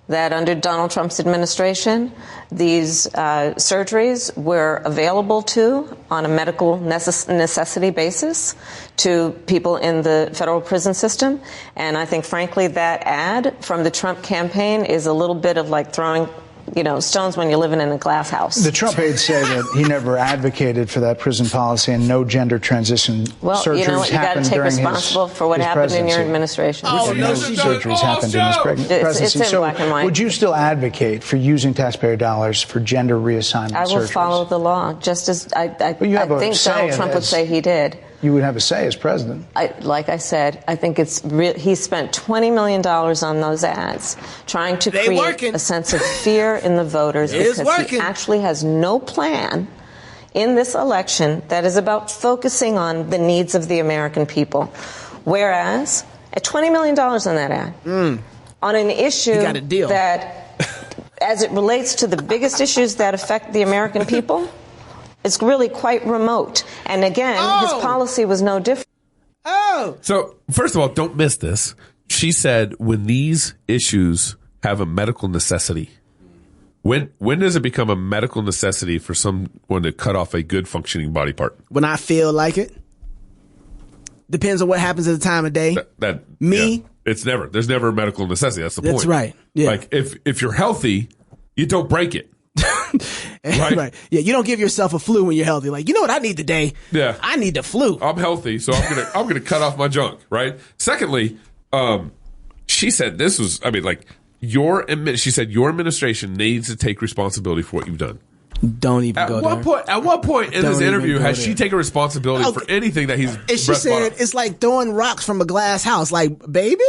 S4: that under Donald Trump's administration, these surgeries were available on a medical necessity basis to people in the federal prison system. And I think, frankly, that ad from the Trump campaign is a little bit of like throwing stones when you're living in a glass house.
S5: The Trump aides say that he never advocated for that prison policy and no gender transition surgeries
S4: you know what? You got to take responsible for what happened in your administration.
S5: No surgeries happened in his presidency.
S4: It's in black and white.
S5: Would you still advocate for using taxpayer dollars for gender reassignment surgeries?
S4: I will follow the law, just as I think Donald Trump would say he did.
S5: You would have a say as president.
S4: Like I said, I think he spent $20 million on those ads, trying to create a sense of fear in the voters because he actually has no plan in this election that is about focusing on the needs of the American people. Whereas, at $20 million on that ad, on an issue that, as it relates to the biggest issues that affect the American people, it's really quite remote. And again, his policy was no different.
S3: So, first of all, don't miss this. She said when these issues have a medical necessity. When does it become a medical necessity for someone to cut off a good functioning body part?
S2: When I feel like it. Depends on what happens at the time of day.
S3: There's never a medical necessity. That's the point.
S2: That's right. Yeah.
S3: Like if you're healthy, you don't break it.
S2: Right. Yeah, you don't give yourself a flu when you're healthy. Like, you know what I need today?
S3: Yeah.
S2: I need the flu.
S3: I'm healthy, so I'm gonna cut off my junk, right? Secondly, she said she said your administration needs to take responsibility for what you've done.
S2: Don't even go there.
S3: At what point in this interview has she taken responsibility for anything that he's?
S2: And she said it's like throwing rocks from a glass house. Like, baby.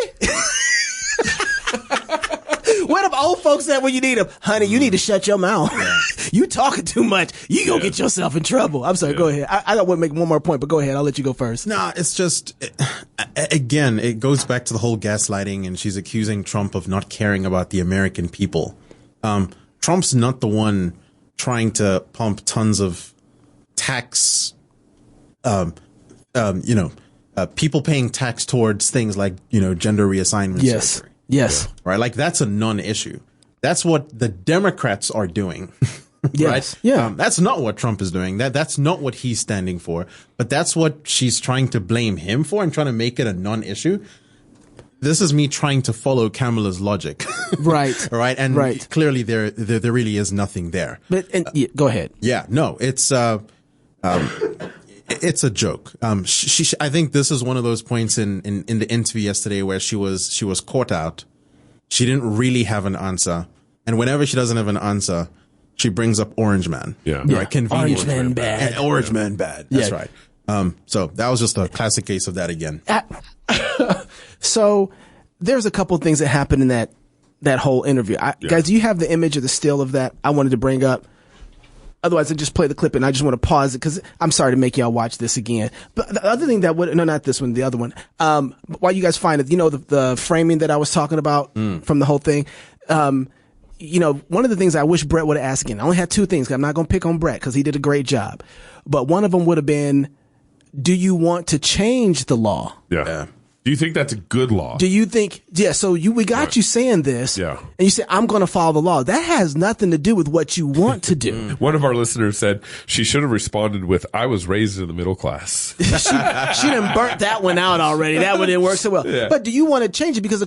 S2: What if old folks said when you need them? Honey, you need to shut your mouth. Yeah. You talking too much. You gonna get yourself in trouble. I'm sorry. Go ahead. I want to make one more point, but go ahead. I'll let you go first.
S7: No, it's just, again, it goes back to the whole gaslighting, and she's accusing Trump of not caring about the American people. Trump's not the one trying to pump tons of tax, people paying tax towards things like, gender reassignment surgery.
S2: Yes.
S7: Right. Like, that's a non-issue. That's what the Democrats are doing.
S2: Yes.
S7: Right?
S2: Yeah.
S7: That's not what Trump is doing. That's not what he's standing for. But that's what she's trying to blame him for and trying to make it a non-issue. This is me trying to follow Kamala's logic.
S2: Right.
S7: Right. And clearly there really is nothing there.
S2: But go ahead.
S7: Yeah. No, it's a joke. I think this is one of those points in the interview yesterday where she was caught out. She didn't really have an answer. And whenever she doesn't have an answer, she brings up Orange Man.
S3: Yeah.
S7: Right. Convenient.
S2: Orange Man bad.
S7: And Orange Man bad. That's right. So that was just a classic case of that again.
S2: So there's a couple of things that happened in that whole interview. Guys, do you have the image of the still of that I wanted to bring up? Otherwise, I just play the clip and I just want to pause it because I'm sorry to make y'all watch this again. But the other thing not this one, the other one. While you guys find it, the framing that I was talking about from the whole thing. One of the things I wish Bret would have asked again. I only had two things. I'm not going to pick on Bret because he did a great job. But one of them would have been, do you want to change the law?
S3: Yeah. Do you think that's a good law?
S2: Do you think, so we got you saying this, and you say, I'm going to follow the law. That has nothing to do with what you want to do.
S3: One of our listeners said she should have responded with, I was raised in the middle class.
S2: she done burnt that one out already. That one didn't work so well. Yeah. But do you want to change it? Because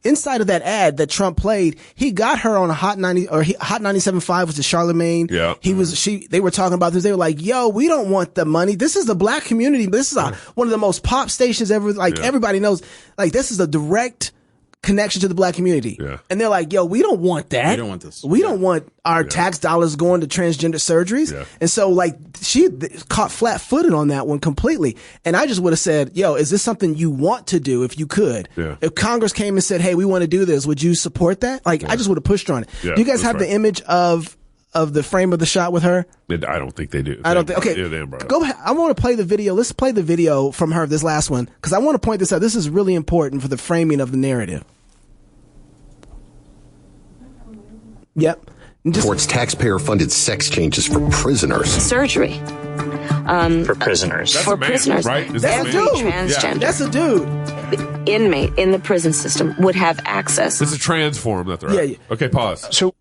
S2: inside of that ad that Trump played, he got her on a Hot 97.5, which is Charlemagne.
S3: Yeah.
S2: They were talking about this. They were like, yo, we don't want the money. This is the black community. This is one of the most pop stations ever. Everybody knows, this is a direct connection to the black community. Yeah. And they're like, yo, we don't want that.
S7: We don't want this.
S2: We don't want our tax dollars going to transgender surgeries. Yeah. And so she caught flat footed on that one completely. And I just would have said, yo, is this something you want to do if you could? Yeah. If Congress came and said, hey, we want to do this, would you support that? I just would have pushed on it. Yeah, do you guys have the image of the frame of the shot with her?
S3: I don't think they do.
S2: I don't think. Okay, go ahead. I want to play the video. Let's play the video from her, this last one, because I want to point this out. This is really important for the framing of the narrative. Yep.
S12: Supports taxpayer-funded sex changes for prisoners.
S9: Surgery.
S10: For prisoners.
S3: That's
S9: for
S3: a man,
S9: prisoners.
S3: right?
S2: That's a dude.
S9: Transgender.
S2: That's a dude.
S9: Inmate in the prison system would have access.
S3: It's a trans form that they're at. Yeah. Okay, pause.
S2: So.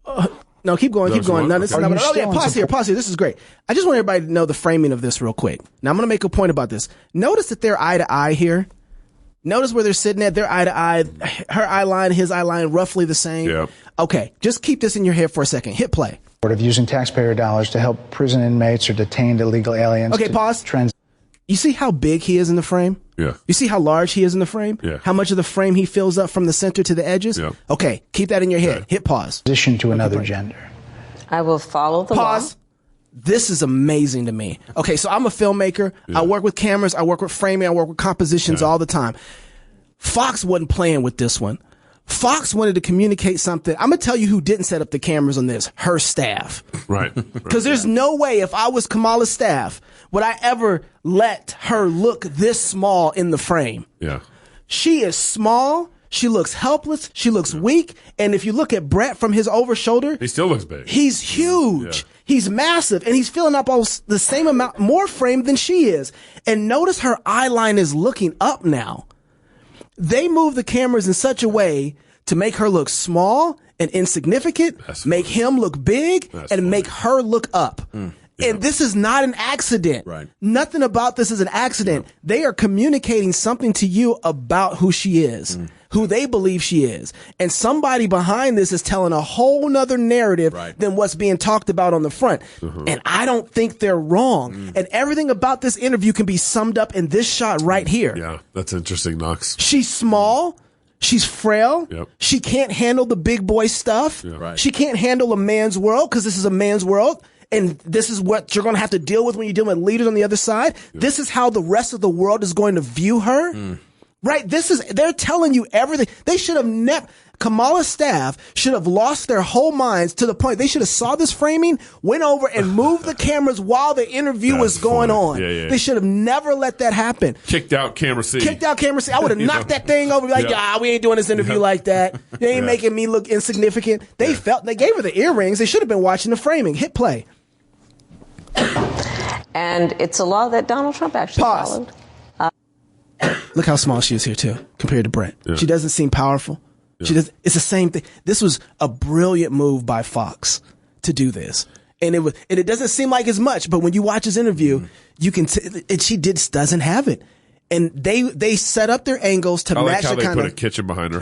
S2: No, keep going. No, this is not. Pause here. This is great. I just want everybody to know the framing of this real quick. Now, I'm going to make a point about this. Notice that they're eye to eye here. Notice where they're sitting at. They're eye to eye. Her eye line, his eye line, roughly the same. Yeah. Okay, just keep this in your head for a second. Hit play.
S5: Of using taxpayer dollars to help prison inmates or detained illegal aliens.
S2: Okay, pause. You see how big he is in the frame?
S3: Yeah.
S2: You see how large he is in the frame?
S3: Yeah.
S2: How much of the frame he fills up from the center to the edges? Yeah. Okay, keep that in your head. Hit pause.
S5: Transition to another gender.
S4: I will follow the law.
S2: Pause. This is amazing to me. Okay, so I'm a filmmaker. Yeah. I work with cameras. I work with framing. I work with compositions all the time. Fox wasn't playing with this one. Fox wanted to communicate something. I'm going to tell you who didn't set up the cameras on this. Her staff.
S3: Right.
S2: Because there's no way if I was Kamala's staff would I ever let her look this small in the frame.
S3: Yeah.
S2: She is small. She looks helpless. She looks weak. And if you look at Bret from his over shoulder,
S3: he still looks big.
S2: He's huge. Yeah. He's massive. And he's filling up the same amount, more frame than she is. And notice her eye line is looking up now. They move the cameras in such a way to make her look small and insignificant, make him look big, and make her look up. Yeah. And this is not an accident.
S7: Right.
S2: Nothing about this is an accident. Yeah. They are communicating something to you about who she is, who they believe she is. And somebody behind this is telling a whole nother narrative than what's being talked about on the front. And I don't think they're wrong. And everything about this interview can be summed up in this shot right here.
S3: Yeah, that's interesting, Knox.
S2: She's small. She's frail.
S3: Yep.
S2: She can't handle the big boy stuff.
S3: Yeah.
S7: Right.
S2: She can't handle a man's world because this is a man's world. And this is what you're going to have to deal with when you're dealing with leaders on the other side. Yeah. This is how the rest of the world is going to view her. Right? They're telling you everything. They should have never, Kamala's staff should have lost their whole minds to the point they should have saw this framing, went over and moved the cameras while the interview was going on.
S3: Yeah.
S2: They should have never let that happen.
S3: Kicked out camera C.
S2: I would have knocked that thing over. Like, we ain't doing this interview like that. They ain't making me look insignificant. They gave her the earrings. They should have been watching the framing. Hit play.
S4: And it's a law that Donald Trump actually followed.
S2: Look how small she is here too, compared to Bret.
S3: Yeah.
S2: She doesn't seem powerful.
S3: Yeah.
S2: It's the same thing. This was a brilliant move by Fox to do this, and it doesn't seem like as much. But when you watch his interview, you can. She doesn't have it, and they set up their angles to match
S3: how
S2: the
S3: they
S2: kind
S3: put
S2: of
S3: a kitchen behind her.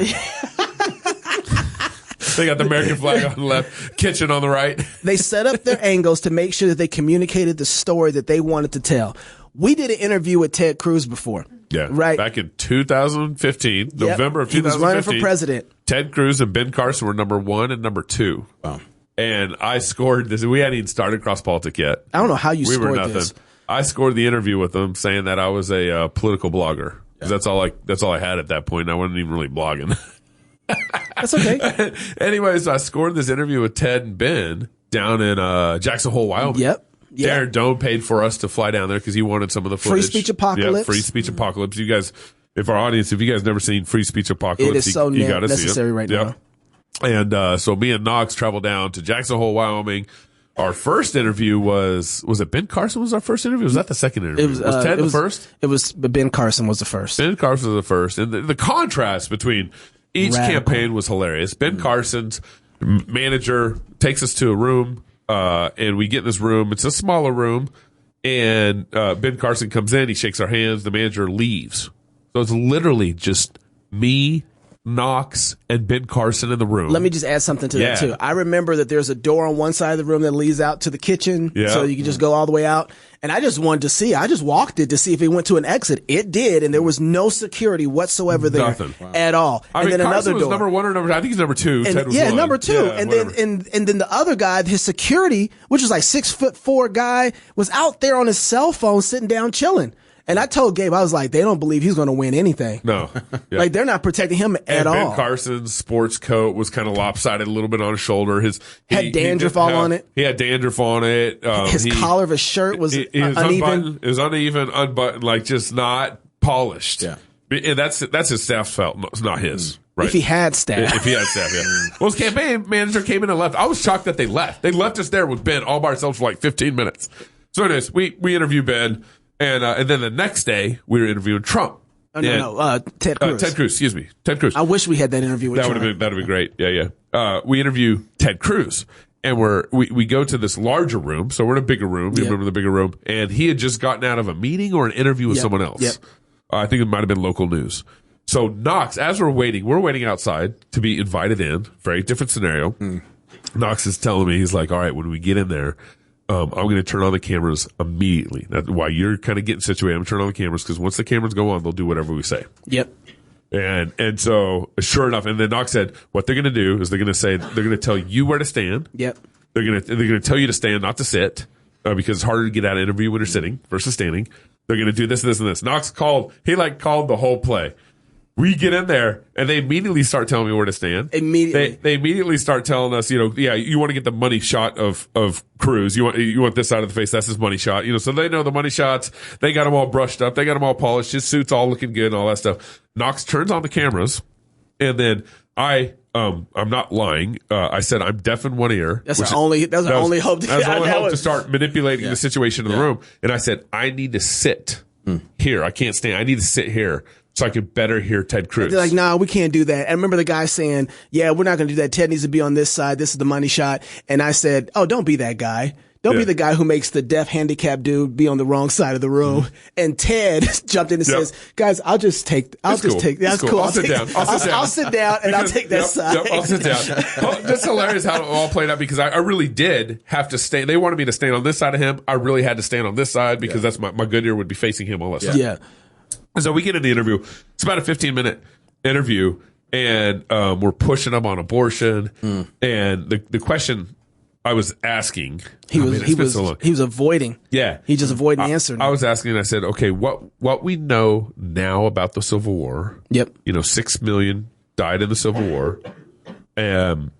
S3: They got the American flag on the left, kitchen on the right.
S2: They set up their angles to make sure that they communicated the story that they wanted to tell. We did an interview with Ted Cruz before.
S3: Yeah.
S2: Right.
S3: Back in 2015, November of 2015. He was
S2: running for president.
S3: Ted Cruz and Ben Carson were number 1 and number 2.
S7: Wow.
S3: And I scored this. We hadn't even started CrossPolitic yet.
S2: I don't know how you
S3: we
S2: scored
S3: were nothing.
S2: this.
S3: I scored the interview with them saying that I was a political blogger. Yeah. That's all I had at that point. I wasn't even really blogging.
S2: That's okay.
S3: Anyways, I scored this interview with Ted and Ben down in Jackson Hole, Wyoming.
S2: Yep.
S3: Darren Doan paid for us to fly down there because he wanted some of the footage.
S2: Free Speech Apocalypse.
S3: Yeah, Free Speech Apocalypse. You guys, if you guys never seen Free Speech Apocalypse,
S2: it is so
S3: you got to see it.
S2: necessary right now.
S3: And so me and Knox traveled down to Jackson Hole, Wyoming. Our first interview was it Ben Carson was our first interview? Or was that the second interview? Was Ted the first?
S2: It was Ben Carson was the first.
S3: Ben Carson was the first. And the contrast between each campaign was hilarious. Ben Carson's manager takes us to a room, and we get in this room. It's a smaller room, and Ben Carson comes in. He shakes our hands. The manager leaves. So it's literally just me, Knox, and Ben Carson in the room.
S2: Let me just add something to that, too. I remember that there's a door on one side of the room that leads out to the kitchen, so you can just go all the way out. And I just wanted to see. I just walked it to see if it went to an exit. It did, and there was no security whatsoever there at all.
S3: I mean,
S2: then
S3: Carson
S2: another
S3: was
S2: door.
S3: number 1 or number 2. I think he's number 2.
S2: And,
S3: Ted was 1.
S2: number 2.
S3: Yeah,
S2: and then the other guy, his security, which was like 6'4" guy, was out there on his cell phone sitting down chilling. And I told Gabe, I was like, they don't believe he's going to win anything.
S3: No. Yeah.
S2: Like, they're not protecting him at all.
S3: Ben Carson's sports coat was kind of lopsided a little bit on his shoulder.
S2: Had dandruff all on it.
S3: He had dandruff on it.
S2: His collar of his shirt was uneven.
S3: It was uneven, unbuttoned, like just not polished.
S7: Yeah.
S3: And that's his staff's fault. It's not his. Right.
S2: If he had staff.
S3: If he had staff, yeah. Well, his campaign manager came in and left. I was shocked that they left. They left us there with Ben all by ourselves for like 15 minutes. So anyways, we interviewed Ben. And then the next day, we were interviewing Trump.
S2: Ted Cruz.
S3: Ted Cruz, excuse me. Ted Cruz.
S2: I wish we had that interview with Trump.
S3: That would have been great. Yeah. We interview Ted Cruz. And we go to this larger room. So we're in a bigger room. You remember the bigger room. And he had just gotten out of a meeting or an interview with someone else.
S2: Yep.
S3: I think it might have been local news. So Knox, as we're waiting outside to be invited in. Very different scenario. Knox is telling me, he's like, all right, when we get in there, I'm going to turn on the cameras immediately. That's why you're kind of getting situated. I'm going to turn on the cameras because once the cameras go on, they'll do whatever we say.
S2: Yep.
S3: And so sure enough, and then Knox said, what they're going to do is they're going to tell you where to stand.
S2: Yep.
S3: They're going to tell you to stand, not to sit, because it's harder to get out of an interview when you're sitting versus standing. They're going to do this, this, and this. Knox called the whole play. We get in there, and they immediately start telling me where to stand.
S2: Immediately.
S3: They immediately start telling us, you want to get the money shot of Cruz. You want this side of the face. That's his money shot. So they know the money shots. They got them all brushed up. They got them all polished. His suit's all looking good and all that stuff. Knox turns on the cameras, and then I'm not lying. I said I'm deaf in one ear.
S2: That's our only hope.
S3: That was our only hope to start manipulating the situation in the room. And I said, I need to sit here. I can't stand. I need to sit here so I could better hear Ted Cruz.
S2: They're like, nah, we can't do that. I remember the guy saying, yeah, we're not going to do that. Ted needs to be on this side. This is the money shot. And I said, oh, don't be that guy. Don't be the guy who makes the deaf handicapped dude be on the wrong side of the room. And Ted jumped in and says, guys, I'll just take, that's cool.
S3: I'll sit down.
S2: I'll sit down and I'll take that side.
S3: Yep, I'll sit down. Well, that's hilarious how it all played out because I really did have to stay. They wanted me to stand on this side of him. I really had to stand on this side because that's my good ear would be facing him all that time.
S2: Yeah.
S3: So we get in the interview. It's about a 15-minute interview. and we're pushing them on abortion. And the question I was asking,
S2: he was avoiding.
S3: Yeah,
S2: he just avoided answering.
S3: I was asking, and I said, okay, what we know now about the Civil War?
S2: Yep.
S3: 6 million died in the Civil War, and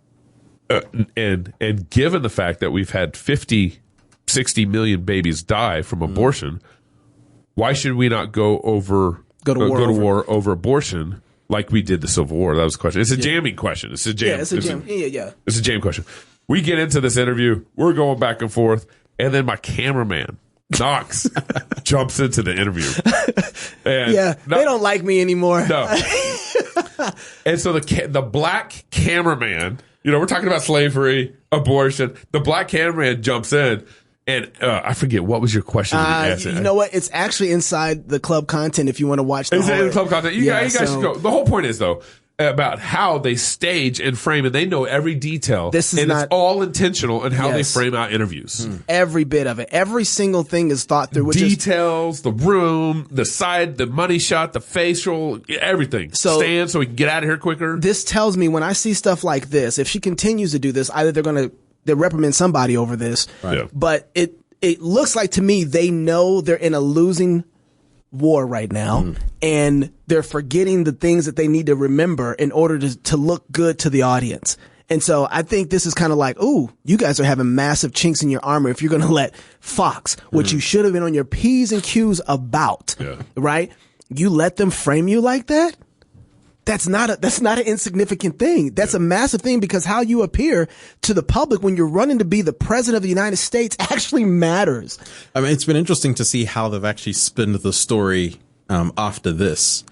S3: given the fact that we've had 50-60 million babies die from abortion, why should we not go to war over abortion like we did the Civil War? That was the question. It's a jamming question. It's a jam.
S2: It's a jam question.
S3: We get into this interview. We're going back and forth, and then my cameraman Knox jumps into the interview. And
S2: they don't like me anymore.
S3: No. And so the black cameraman, we're talking about slavery, abortion. The black cameraman jumps in, and I forget, what was your question?
S2: You know what? It's actually inside the club content if you want to watch the
S3: It's in the club content. You guys should go. The whole point is, though, about how they stage and frame, and they know every detail. It's all intentional in how they frame out interviews.
S2: Every bit of it. Every single thing is thought through.
S3: Details, the room, the side, the money shot, the facial, everything. Stand so we can get out of here quicker.
S2: This tells me when I see stuff like this, if she continues to do this, either they'll reprimand somebody over this.
S3: Right. Yeah.
S2: But it looks like to me they know they're in a losing war right now, and they're forgetting the things that they need to remember in order to look good to the audience. And so I think this is kind of like, ooh, you guys are having massive chinks in your armor if you're going to let Fox, which you should have been on your P's and Q's about, right? You let them frame you like that? That's not an insignificant thing. That's a massive thing, because how you appear to the public when you're running to be the president of the United States actually matters.
S7: I mean, it's been interesting to see how they've actually spinned the story after this.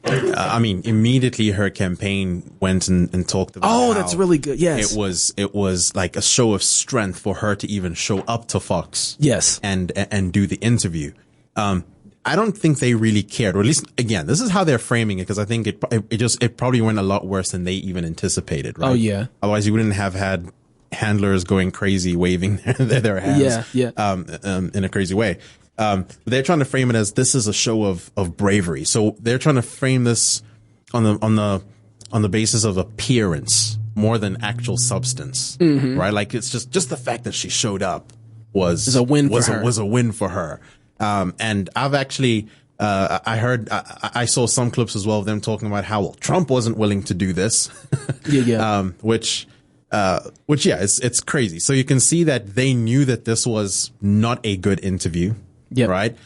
S7: Immediately her campaign went and talked about how
S2: that's really good. Yes.
S7: It was like a show of strength for her to even show up to Fox.
S2: Yes.
S7: And do the interview. I don't think they really cared, or at least, again, this is how they're framing it, because I think it probably went a lot worse than they even anticipated, right?
S2: Oh, yeah.
S7: Otherwise, you wouldn't have had handlers going crazy, waving their hands in a crazy way. They're trying to frame it as this is a show of bravery. So they're trying to frame this on the basis of appearance more than actual substance, right? Like, it's just the fact that she showed up was
S2: a win for her.
S7: Was a win for her. And I've actually, I saw some clips as well of them talking about how Trump wasn't willing to do this. Which it's crazy. So you can see that they knew that this was not a good interview. Right.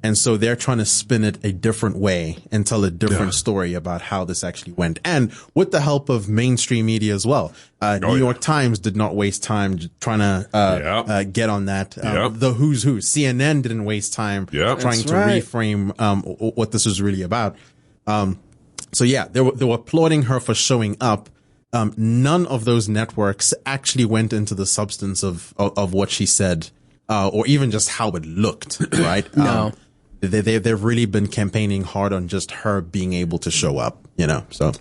S7: And so they're trying to spin it a different way and tell a different story about how this actually went. And with the help of mainstream media as well. New York Times did not waste time trying to get on that. The who's who. CNN didn't waste time trying to reframe what this was really about. They were applauding her for showing up. None of those networks actually went into the substance of what she said, or even just how it looked, right?
S2: No.
S7: They've really been campaigning hard on just her being able to show up, so.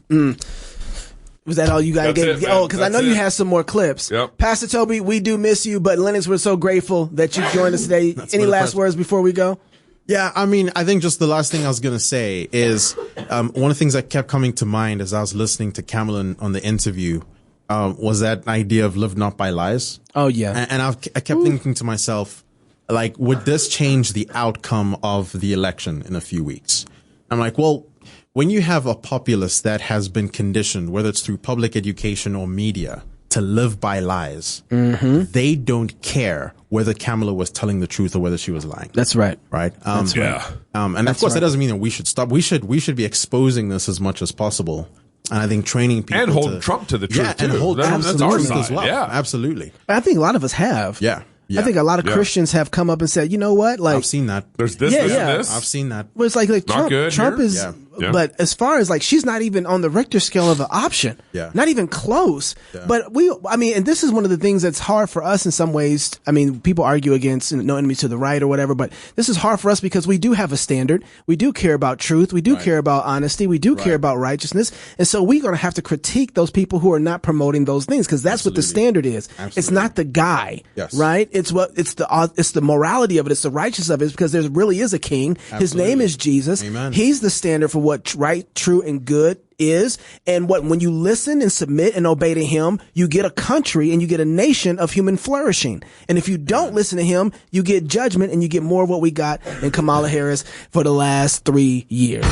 S2: Was that all you guys gave? Because I know you had some more clips.
S3: Yep.
S2: Pastor Toby, we do miss you, but Lennox, we're so grateful that you joined us today. Any last words before we go?
S7: Yeah, I mean, I think just the last thing I was going to say is one of the things that kept coming to mind as I was listening to Kamala on the interview was that idea of live not by lies.
S2: Oh, yeah.
S7: And I kept thinking to myself, like, would this change the outcome of the election in a few weeks? I'm like, well, when you have a populace that has been conditioned, whether it's through public education or media, to live by lies, they don't care whether Kamala was telling the truth or whether she was lying.
S2: That's right.
S7: Right?
S2: That's right.
S7: And of course, that doesn't mean that we should stop. We should be exposing this as much as possible. And I think training people
S3: and hold Trump to the truth too.
S7: And hold Trump to the truth as well.
S3: Yeah,
S7: absolutely.
S2: I think a lot of us have.
S7: Yeah.
S2: I think a lot of Christians have come up and said, you know what? Like,
S7: I've seen that.
S3: There's this, and this.
S7: I've seen that.
S2: Well, it's like Trump. Trump is, but as far as like, she's not even on the Richter scale of an option.
S7: Yeah.
S2: Not even close. Yeah. But and this is one of the things that's hard for us in some ways. I mean, people argue against no enemies to the right or whatever, but this is hard for us because we do have a standard. We do care about truth. We do care about honesty. We do care about righteousness. And so we're going to have to critique those people who are not promoting those things because that's what the standard is. Absolutely. It's not the guy, right? It's the morality of it. It's the righteousness of it because there really is a king. Absolutely. His name is Jesus.
S7: Amen.
S2: He's the standard for what right, true, and good is. And when you listen and submit and obey to him, you get a country and you get a nation of human flourishing. And if you don't listen to him, you get judgment, and you get more of what we got in Kamala Harris for the last 3 years.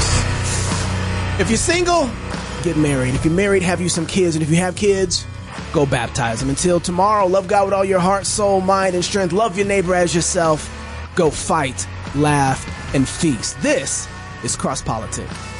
S2: If you're single, get married. If you're married, have you some kids. And if you have kids, go baptize them. Until tomorrow, love God with all your heart, soul, mind, and strength. Love your neighbor as yourself. Go fight, laugh, and feast. This is CrossPolitic.